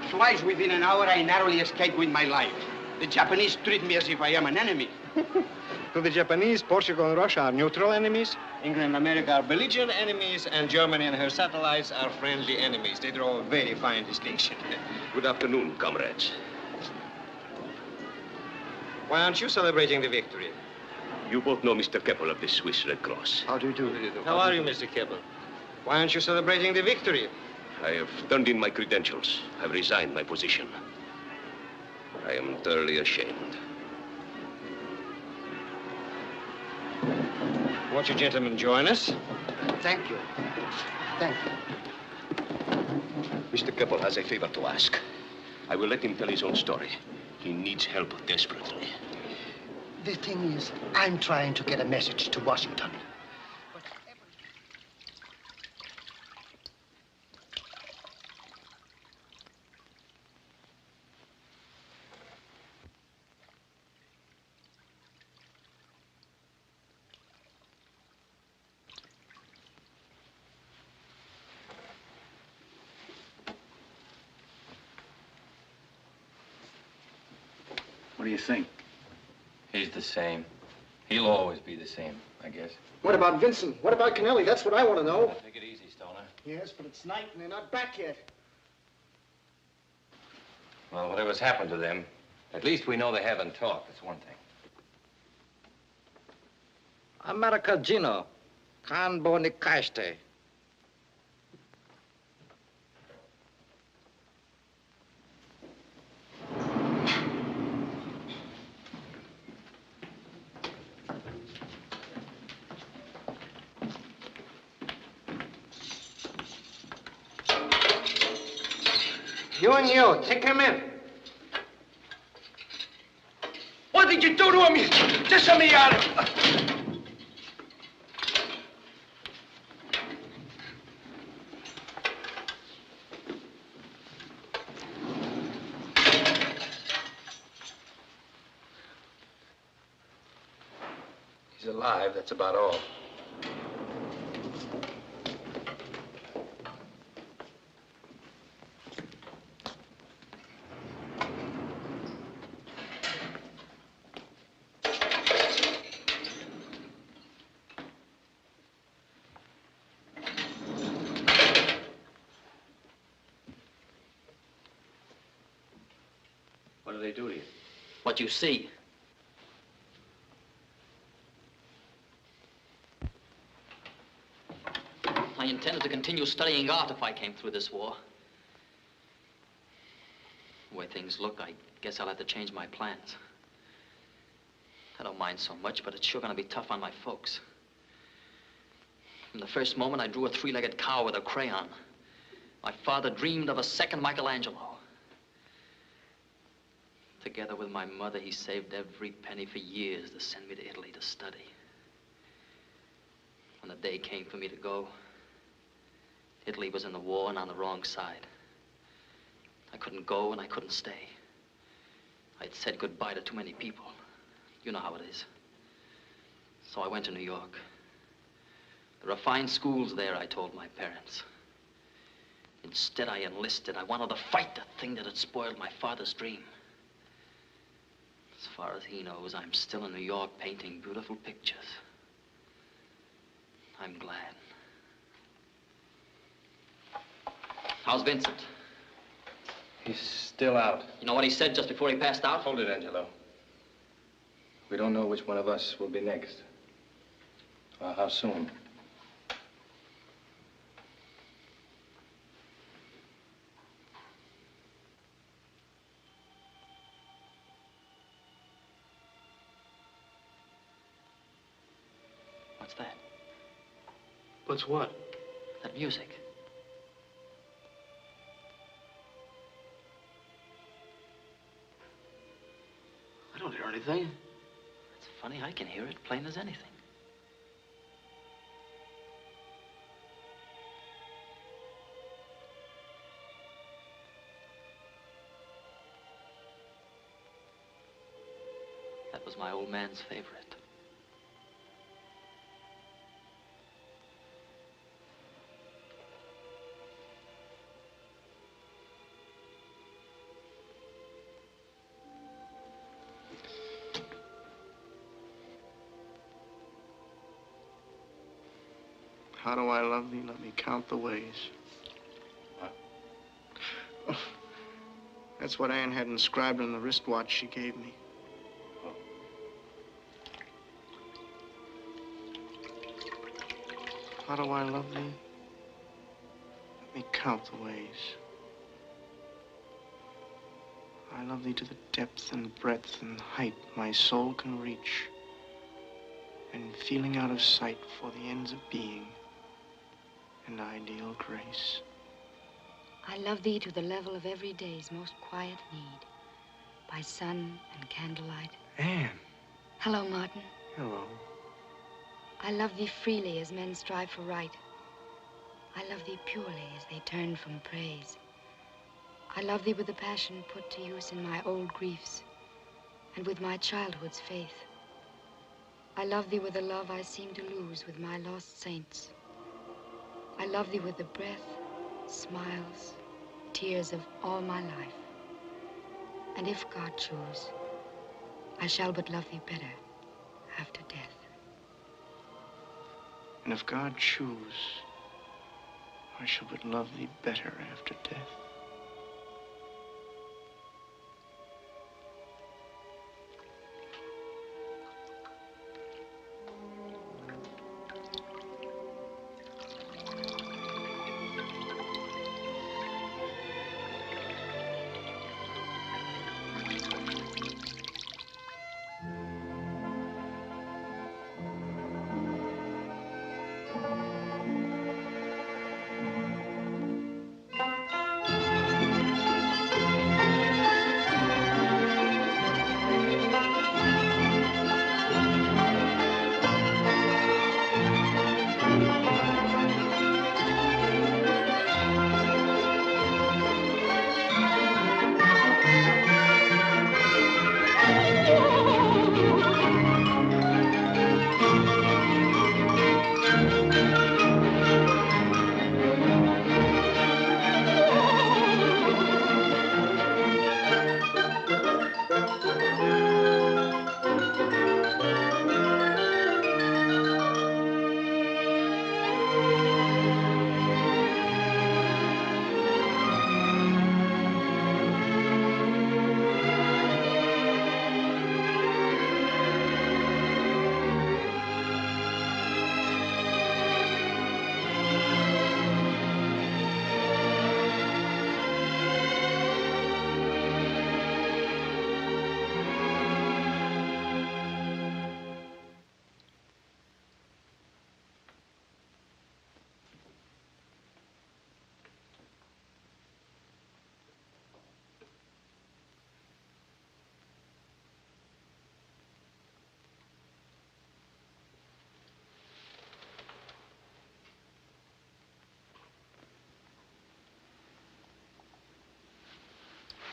Twice within an hour, I narrowly escaped with my life. The Japanese treat me as if I am an enemy. To the Japanese, Portugal and Russia are neutral enemies. England and America are belligerent enemies, and Germany and her satellites are friendly enemies. They draw a very fine distinction. Good afternoon, comrades. Why aren't you celebrating the victory? You both know Mr. Keppel of the Swiss Red Cross. How do you do? How are you, Mr. Keppel? Why aren't you celebrating the victory? I have turned in my credentials. I've resigned my position. I am thoroughly ashamed. Won't you gentlemen join us? Thank you. Thank you. Mr. Keppel has a favor to ask. I will let him tell his own story. He needs help desperately. The thing is, I'm trying to get a message to Washington. What do you think? He's the same. He'll always be the same, I guess. What about Vincent? What about Kennelly? That's what I want to know. Take it easy, Stoner. Yes, but it's night and they're not back yet. Well, whatever's happened to them, at least we know they haven't talked. That's one thing. America Gino, can bonikaste. You and you, take him in. What did you do to him? Just let me out. He's alive, that's about all. What did they do to you? What you see. I intended to continue studying art if I came through this war. The way things look, I guess I'll have to change my plans. I don't mind so much, but it's sure gonna be tough on my folks. From the first moment I drew a three-legged cow with a crayon, my father dreamed of a second Michelangelo. Together with my mother, he saved every penny for years to send me to Italy to study. When the day came for me to go, Italy was in the war and on the wrong side. I couldn't go and I couldn't stay. I'd said goodbye to too many people. You know how it is. So I went to New York. There are fine schools there, I told my parents. Instead, I enlisted. I wanted to fight the thing that had spoiled my father's dream. As far as he knows, I'm still in New York painting beautiful pictures. I'm glad. How's Vincent? He's still out. You know what he said just before he passed out? Hold it, Angelo. We don't know which one of us will be next. Or how soon. What's that? What's what? That music. I don't hear anything. It's funny, I can hear it plain as anything. That was my old man's favorite. How do I love thee? Let me count the ways. What? That's what Anne had inscribed on the wristwatch she gave me. How do I love thee? Let me count the ways. I love thee to the depth and breadth and height my soul can reach, and feeling out of sight for the ends of being and ideal grace. I love thee to the level of every day's most quiet need, by sun and candlelight. Anne. Hello, Martin. Hello. I love thee freely as men strive for right. I love thee purely as they turn from praise. I love thee with the passion put to use in my old griefs and with my childhood's faith. I love thee with a love I seem to lose with my lost saints. I love thee with the breath, smiles, tears of all my life. And if God choose, I shall but love thee better after death. And if God choose, I shall but love thee better after death.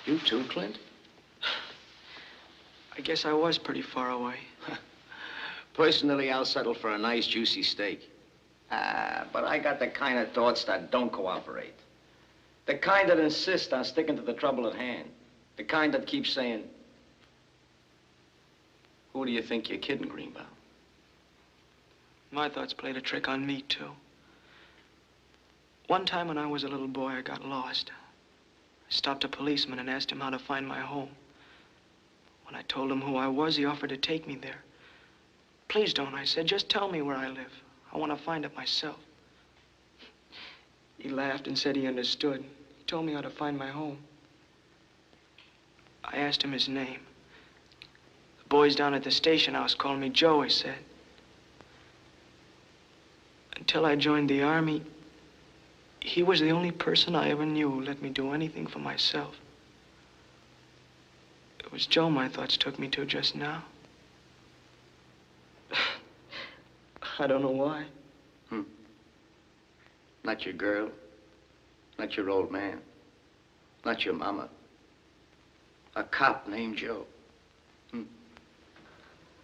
You too, Clint? I guess I was pretty far away. Personally, I'll settle for a nice, juicy steak. But I got the kind of thoughts that don't cooperate. The kind that insist on sticking to the trouble at hand. The kind that keeps saying, who do you think you're kidding, Greenbaum? My thoughts played a trick on me, too. One time when I was a little boy, I got lost. I stopped a policeman and asked him how to find my home. When I told him who I was, he offered to take me there. Please don't, I said. Just tell me where I live. I want to find it myself. He laughed and said he understood. He told me how to find my home. I asked him his name. The boys down at the station house called me Joe, he said. Until I joined the Army, he was the only person I ever knew who let me do anything for myself. It was Joe my thoughts took me to just now. I don't know why. Not your girl, not your old man, not your mama. A cop named Joe.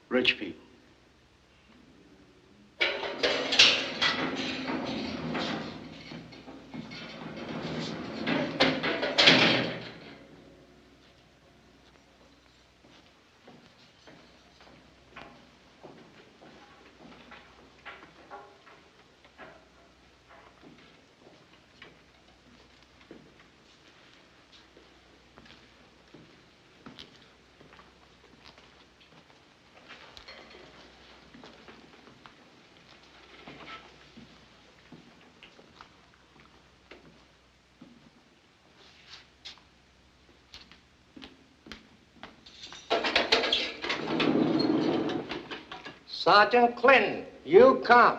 Rich people. Sergeant Clinton, you come.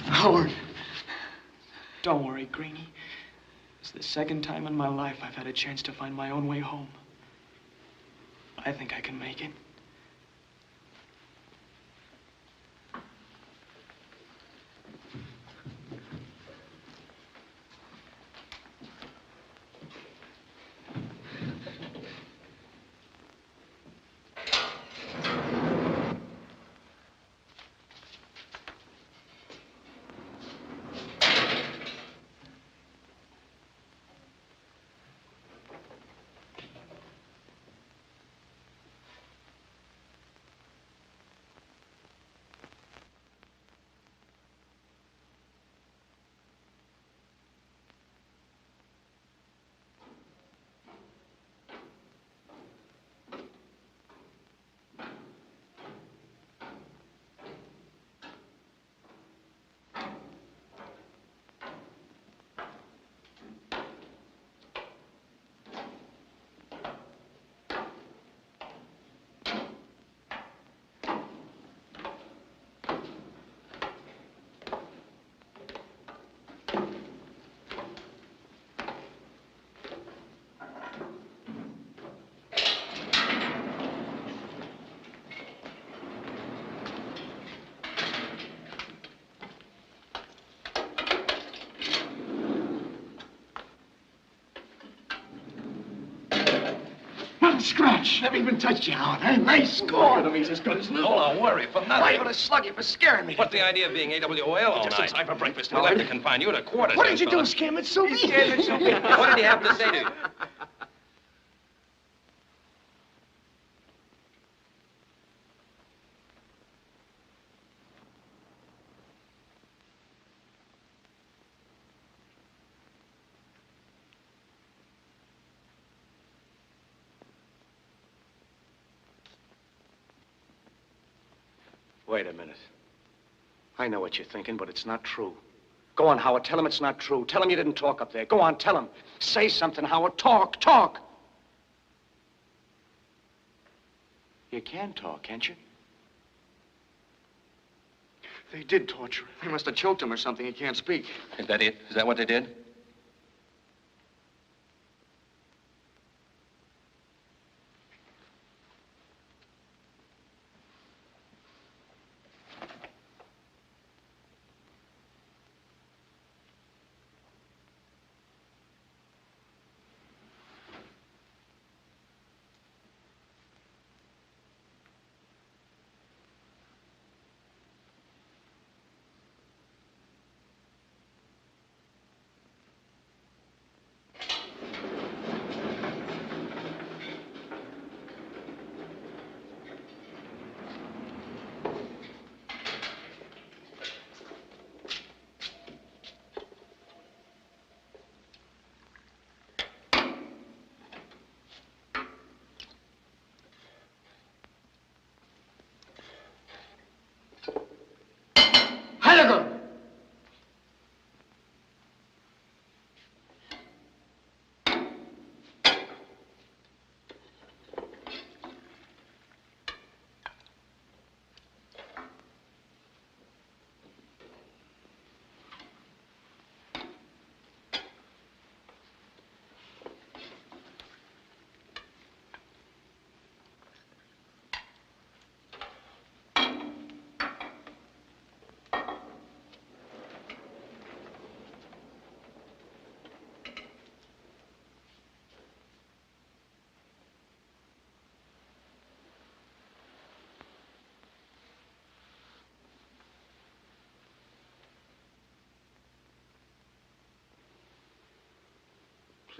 Howard. Don't worry, Greenie. It's the second time in my life I've had a chance to find my own way home. I think I can make it. Scratch. Never even touched you, Howard. Hey, nice score. Look at him, he's as good as new. All our worry for nothing. Why, I'm gonna slug you for scaring me. What's the idea of being AWOL all Just night? in time for breakfast, We'll have Howard. to confine you to quarters. What did you do, fella. scam it so He scared me so bad. What did he have to say to you? Wait a minute. I know what you're thinking, but it's not true. Go on, Howard. Tell him it's not true. Tell him you didn't talk up there. Go on, tell him. Say something, Howard. Talk, talk. You can talk, can't you? They did torture him. They must have choked him or something. He can't speak. Is that it? Is that what they did?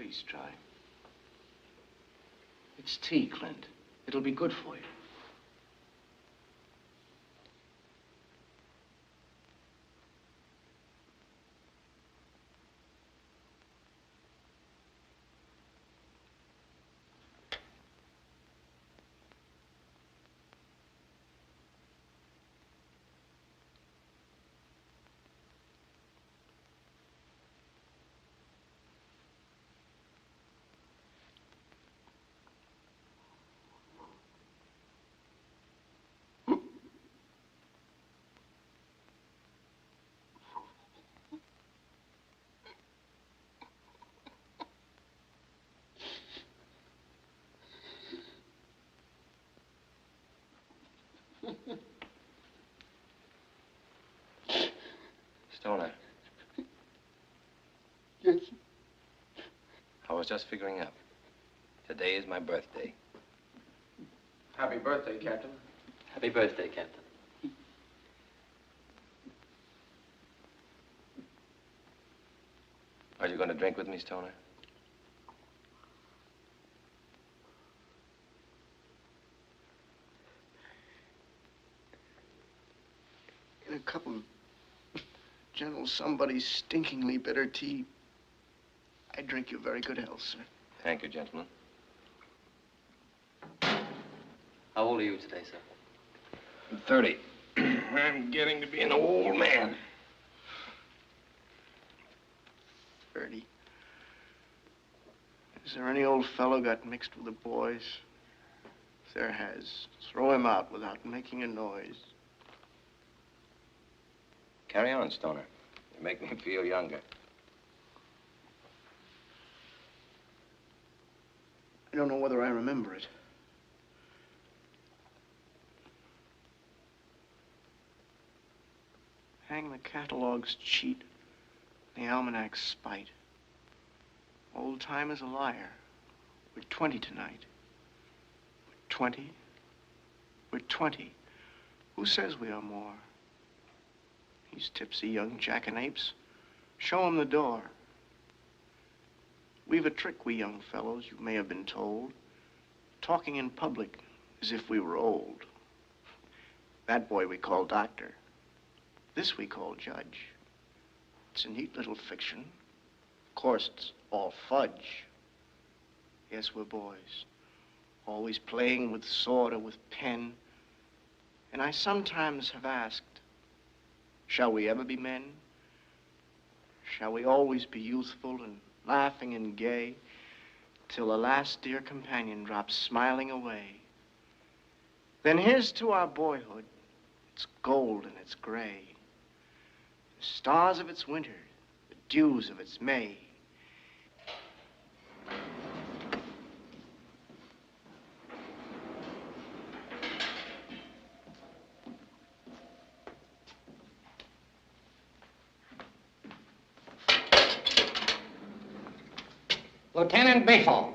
Please try. It's tea, Clint. It'll be good for you. Stoner. Yes. I was just figuring out. Today is my birthday. Happy birthday, Captain. Happy birthday, Captain. Are you going to drink with me, Stoner? In a cup of gentle somebody's stinkingly bitter tea, I drink you very good health, sir. Thank you, gentlemen. How old are you today, sir? I'm 30. I'm getting to be an old man. 30. Is there any old fellow got mixed with the boys? If there has, throw him out without making a noise. Carry on, Stoner. You make me feel younger. I don't know whether I remember it. Hang the catalogs cheat, the almanacs spite. Old time is a liar. We're 20 tonight. We're 20. We're 20. Who says we are more? These tipsy young jackanapes. Show 'em the door. We've a trick, we young fellows, you may have been told. Talking in public as if we were old. That boy we call doctor. This we call judge. It's a neat little fiction. Of course, it's all fudge. Yes, we're boys. Always playing with sword or with pen. And I sometimes have asked, shall we ever be men? Shall we always be youthful and laughing and gay till the last dear companion drops smiling away? Then here's to our boyhood. It's gold and it's gray. The stars of its winter, the dews of its May. Lieutenant Biffle.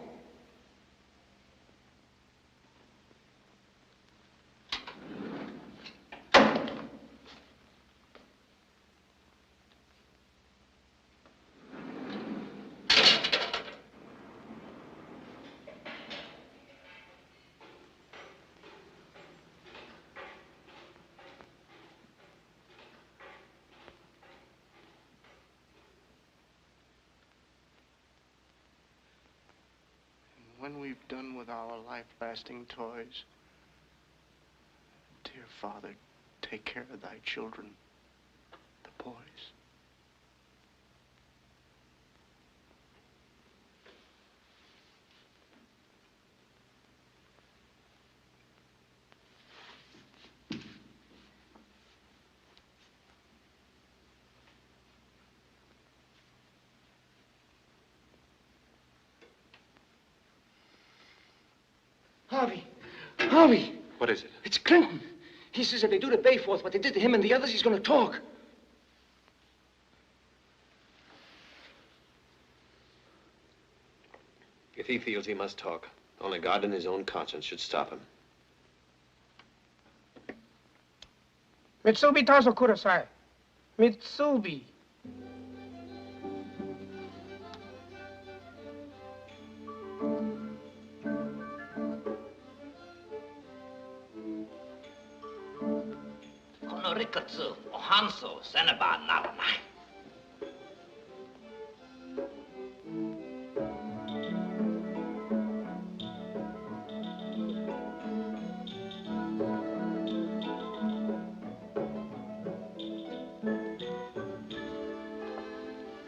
When we've done with our life-lasting toys, dear Father, take care of thy children, the boys. Harvey! What is it? It's Clinton. He says if they do to Bayforth what they did to him and the others, he's going to talk. If he feels he must talk, only God and his own conscience should stop him. Mitsubi tazo kudasai. Mitsubi. Rikutsu, Ohansu, Seneba, Naranai.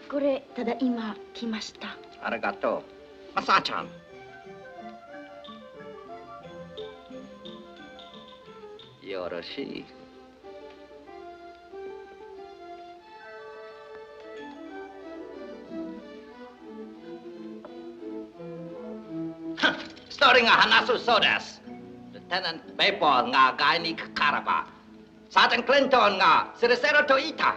Kore, tadaima kimashita. Arigato. Masa-chan. Yoroshi. Storing a Hanasu Sodas. Lieutenant Baypol nga Gaini Kakaraba. Sergeant Clinton nga Sirisero Toita.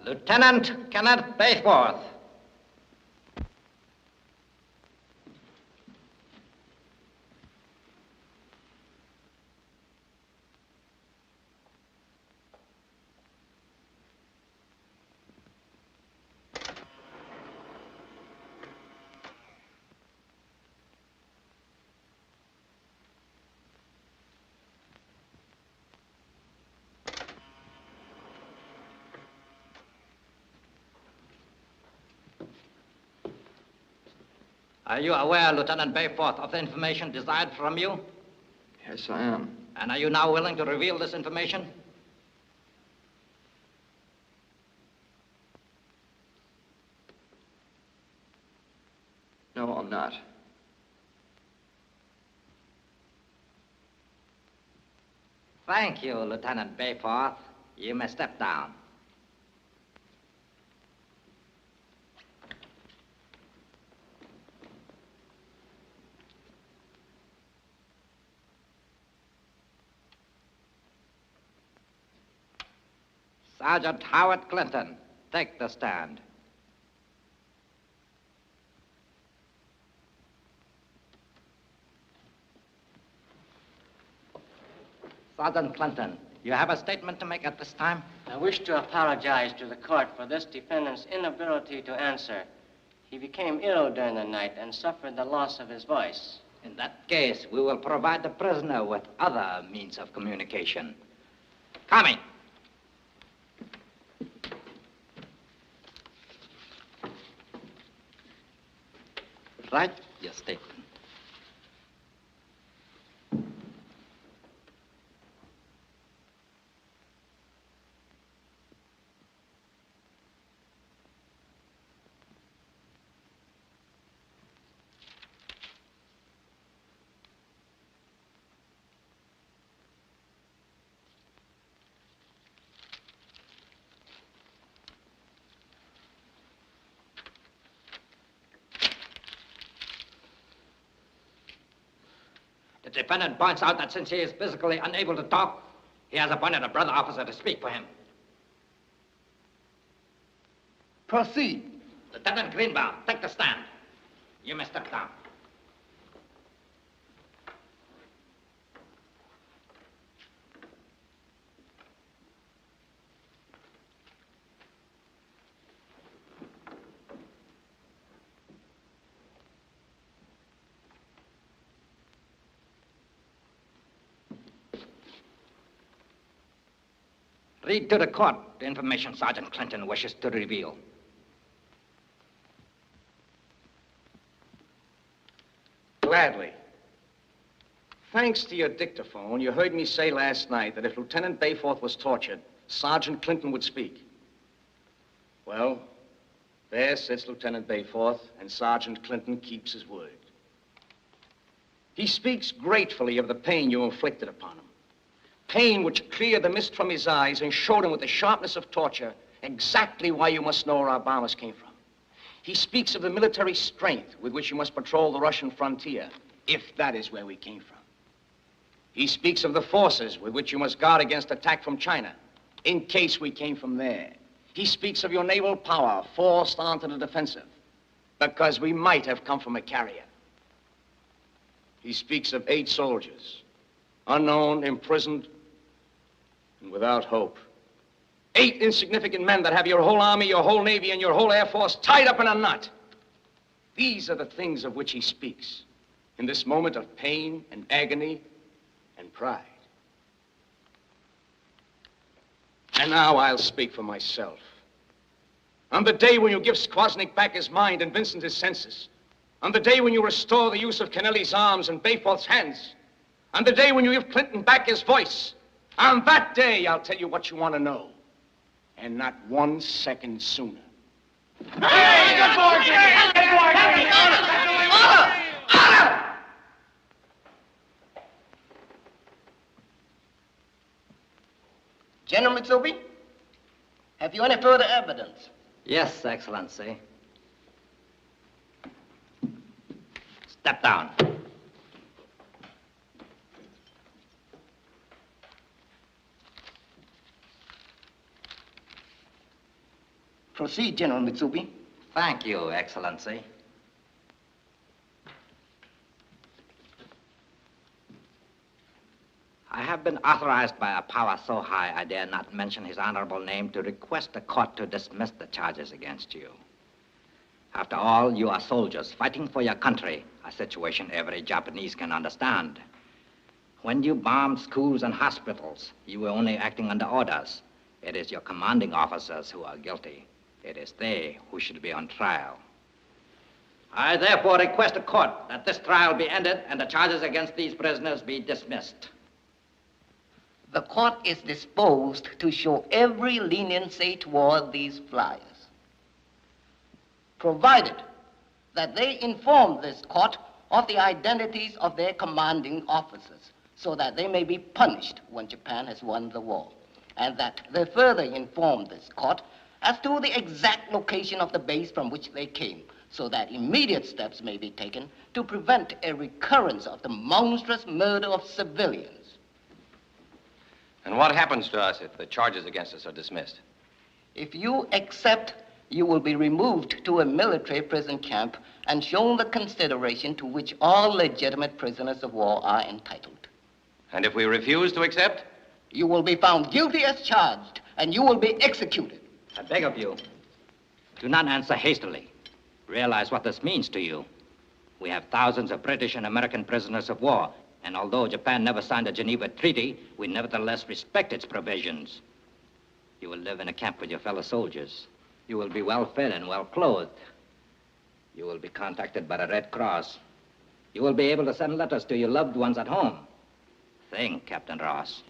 Lieutenant Kenneth Bayforth. Are you aware, Lieutenant Bayforth, of the information desired from you? Yes, I am. And are you now willing to reveal this information? No, I'm not. Thank you, Lieutenant Bayforth. You may step down. Sergeant Howard Clinton, take the stand. Sergeant Clinton, you have a statement to make at this time? I wish to apologize to the court for this defendant's inability to answer. He became ill during the night and suffered the loss of his voice. In that case, we will provide the prisoner with other means of communication. Coming. Write your statement. The defendant points out that since he is physically unable to talk, he has appointed a brother officer to speak for him. Proceed. Lieutenant Greenbaum, take the stand. You may step down. Read to the court the information Sergeant Clinton wishes to reveal. Gladly. Thanks to your dictaphone, you heard me say last night that if Lieutenant Bayforth was tortured, Sergeant Clinton would speak. Well, there sits Lieutenant Bayforth, and Sergeant Clinton keeps his word. He speaks gratefully of the pain you inflicted upon him. Pain which cleared the mist from his eyes and showed him with the sharpness of torture exactly why you must know where our bombers came from. He speaks of the military strength with which you must patrol the Russian frontier, if that is where we came from. He speaks of the forces with which you must guard against attack from China, in case we came from there. He speaks of your naval power forced onto the defensive, because we might have come from a carrier. He speaks of 8 soldiers, unknown, imprisoned, and without hope. 8 insignificant men that have your whole army, your whole navy, and your whole air force tied up in a knot. These are the things of which he speaks. in this moment of pain and agony and pride. And now I'll speak for myself. On the day when you give Squasnik back his mind and Vincent his senses, on the day when you restore the use of Kennelly's arms and Bayforth's hands, on the day when you give Clinton back his voice, on that day I'll tell you what you want to know. And not 1 second sooner. Hey, good boy, Jimmy! Good boy, Jimmy! Honor! General Mitsubi, have you any further evidence? Yes, Excellency. Step down. Proceed, General Mitsubi. Thank you, Excellency. I have been authorized by a power so high I dare not mention his honorable name to request the court to dismiss the charges against you. After all, you are soldiers fighting for your country, a situation every Japanese can understand. When you bombed schools and hospitals, you were only acting under orders. It is your commanding officers who are guilty. It is they who should be on trial. I therefore request the court that this trial be ended and the charges against these prisoners be dismissed. The court is disposed to show every leniency toward these flyers, provided that they inform this court of the identities of their commanding officers, so that they may be punished when Japan has won the war, and that they further inform this court as to the exact location of the base from which they came, so that immediate steps may be taken to prevent a recurrence of the monstrous murder of civilians. And what happens to us if the charges against us are dismissed? If you accept, you will be removed to a military prison camp and shown the consideration to which all legitimate prisoners of war are entitled. And if we refuse to accept? You will be found guilty as charged, and you will be executed. I beg of you, do not answer hastily. Realize what this means to you. We have thousands of British and American prisoners of war, and although Japan never signed the Geneva Treaty, we nevertheless respect its provisions. You will live in a camp with your fellow soldiers. You will be well fed and well clothed. You will be contacted by the Red Cross. You will be able to send letters to your loved ones at home. Think, Captain Ross,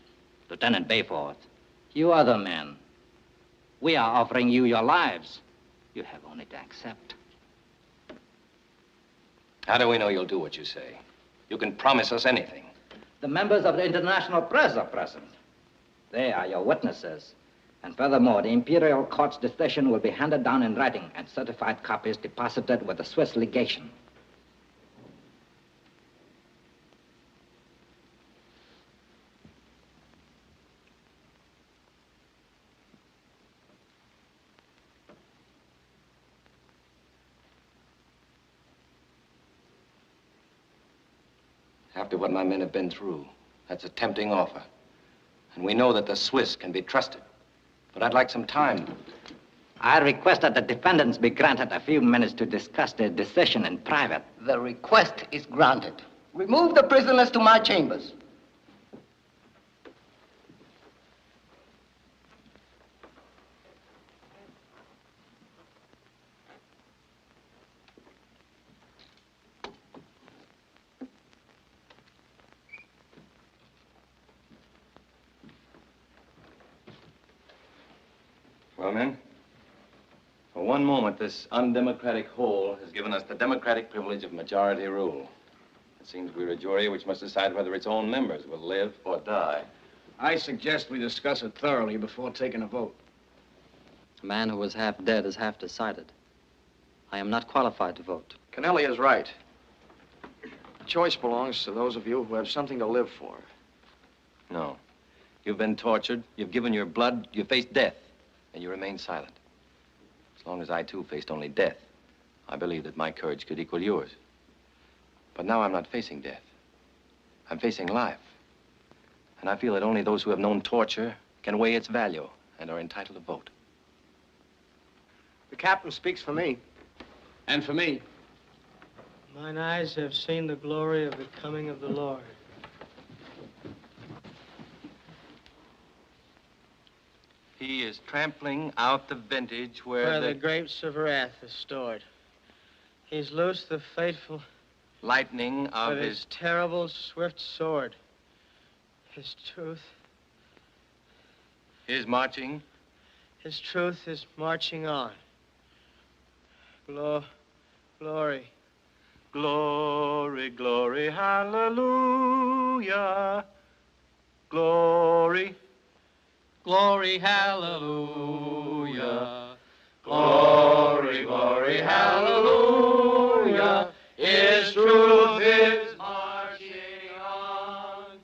Lieutenant Bayforth, you other men. We are offering you your lives. You have only to accept. How do we know you'll do what you say? You can promise us anything. The members of the international press are present. They are your witnesses. And furthermore, the Imperial Court's decision will be handed down in writing and certified copies deposited with the Swiss legation. After what my men have been through, that's a tempting offer. And we know that the Swiss can be trusted. But I'd like some time. I request that the defendants be granted a few minutes to discuss their decision in private. The request is granted. Remove the prisoners to my chambers. Well, men, for one moment, this undemocratic whole has given us the democratic privilege of majority rule. It seems we're a jury which must decide whether its own members will live or die. I suggest we discuss it thoroughly before taking a vote. A man who is half dead is half decided. I am not qualified to vote. Kennelly is right. The choice belongs to those of you who have something to live for. No. You've been tortured, you've given your blood, you faced death, and you remain silent. As long as I, too, faced only death, I believe that my courage could equal yours. But now I'm not facing death. I'm facing life. And I feel that only those who have known torture can weigh its value and are entitled to vote. The captain speaks for me. And for me. Mine eyes have seen the glory of the coming of the Lord. He is trampling out the vintage where the grapes of wrath are stored. He's loosed the fateful lightning of with his terrible swift sword. His truth. His marching. His truth is marching on. Glory. Glory, glory, hallelujah. Glory. Glory, hallelujah. Glory, glory, hallelujah. His truth is marching on.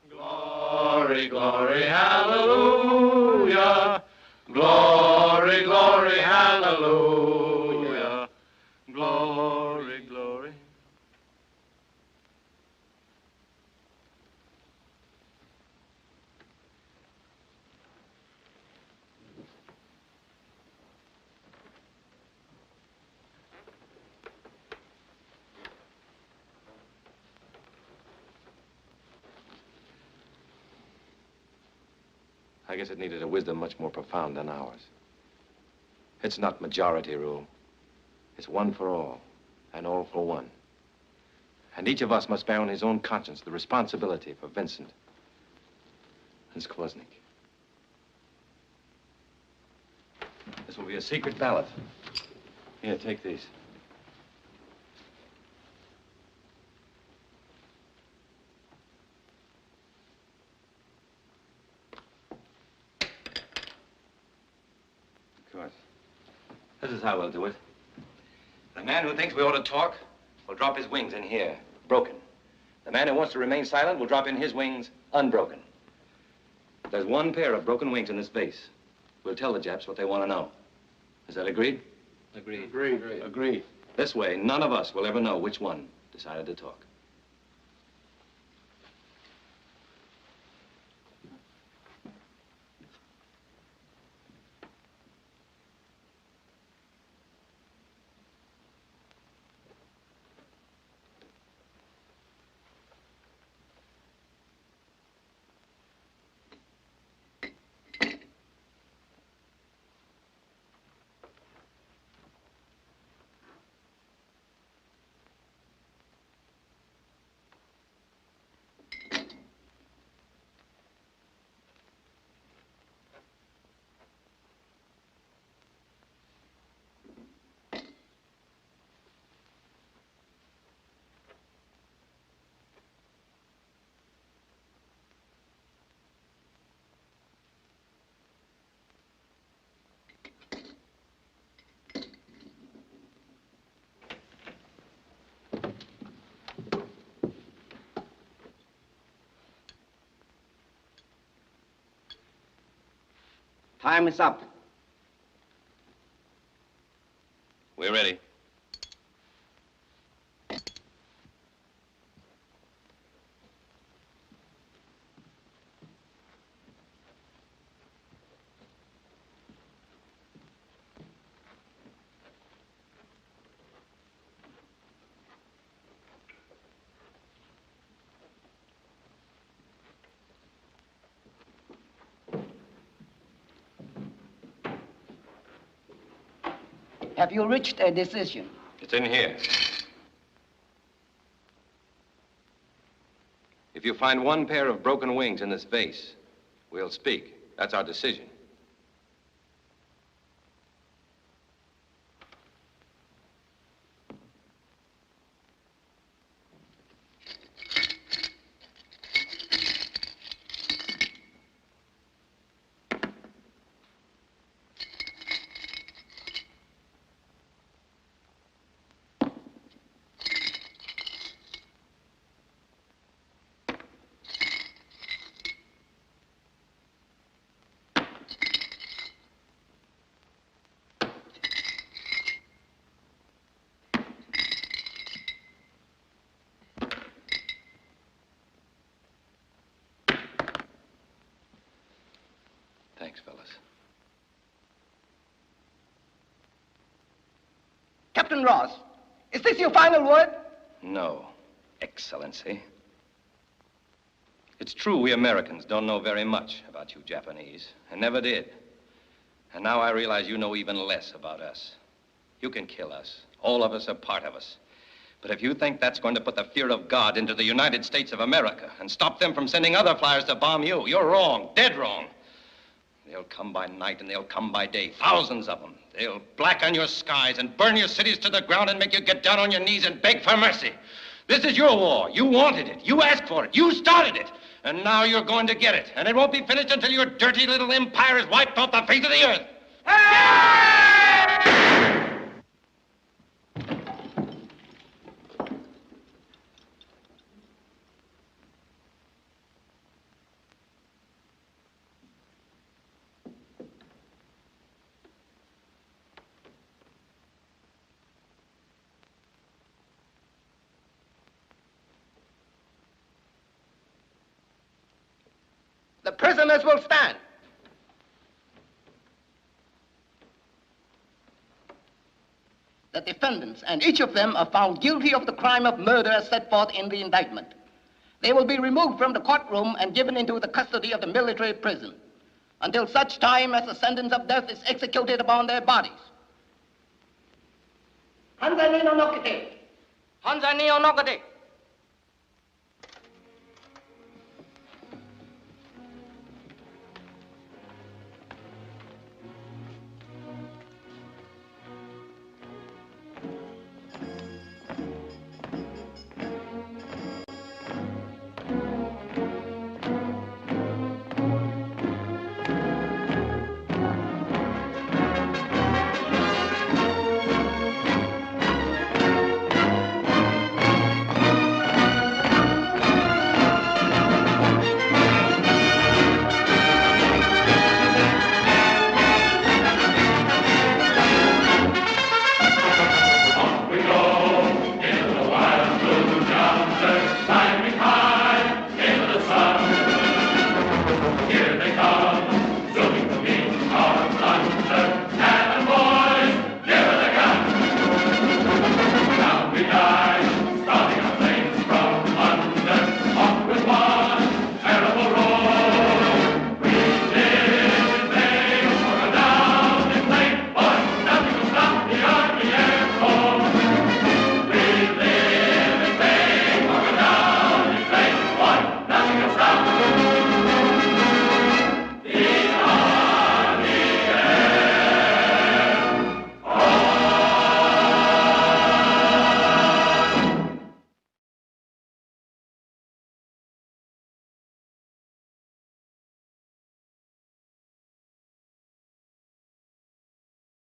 Glory, glory, hallelujah. Glory, glory, hallelujah. Glory, glory. I guess it needed a wisdom much more profound than ours. It's not majority rule. It's one for all, and all for one. And each of us must bear on his own conscience the responsibility for Vincent and Skwoznik. This will be a secret ballot. Here, take these. Of course. This is how we'll do it. The man who thinks we ought to talk will drop his wings in here, broken. The man who wants to remain silent will drop in his wings, unbroken. If there's one pair of broken wings in this vase, we'll tell the Japs what they want to know. Is that agreed? Agreed. Agreed. This way, none of us will ever know which one decided to talk. Time is up. We're ready. Have you reached a decision? It's in here. If you find one pair of broken wings in this vase, we'll speak. That's our decision. Thanks, fellas. Captain Ross, is this your final word? No, Excellency. It's true we Americans don't know very much about you Japanese, and never did. And now I realize you know even less about us. You can kill us. All of us are part of us. But if you think that's going to put the fear of God into the United States of America and stop them from sending other flyers to bomb you, you're wrong, dead wrong. They'll come by night and they'll come by day, thousands of them. They'll blacken your skies and burn your cities to the ground and make you get down on your knees and beg for mercy. This is your war. You wanted it. You asked for it. You started it. And now you're going to get it. And it won't be finished until your dirty little empire is wiped off the face of the earth. The prisoners will stand. The defendants, and each of them are found guilty of the crime of murder as set forth in the indictment. They will be removed from the courtroom and given into the custody of the military prison until such time as the sentence of death is executed upon their bodies. Hanzani no nokite. Hanzani no nokite. Here they come.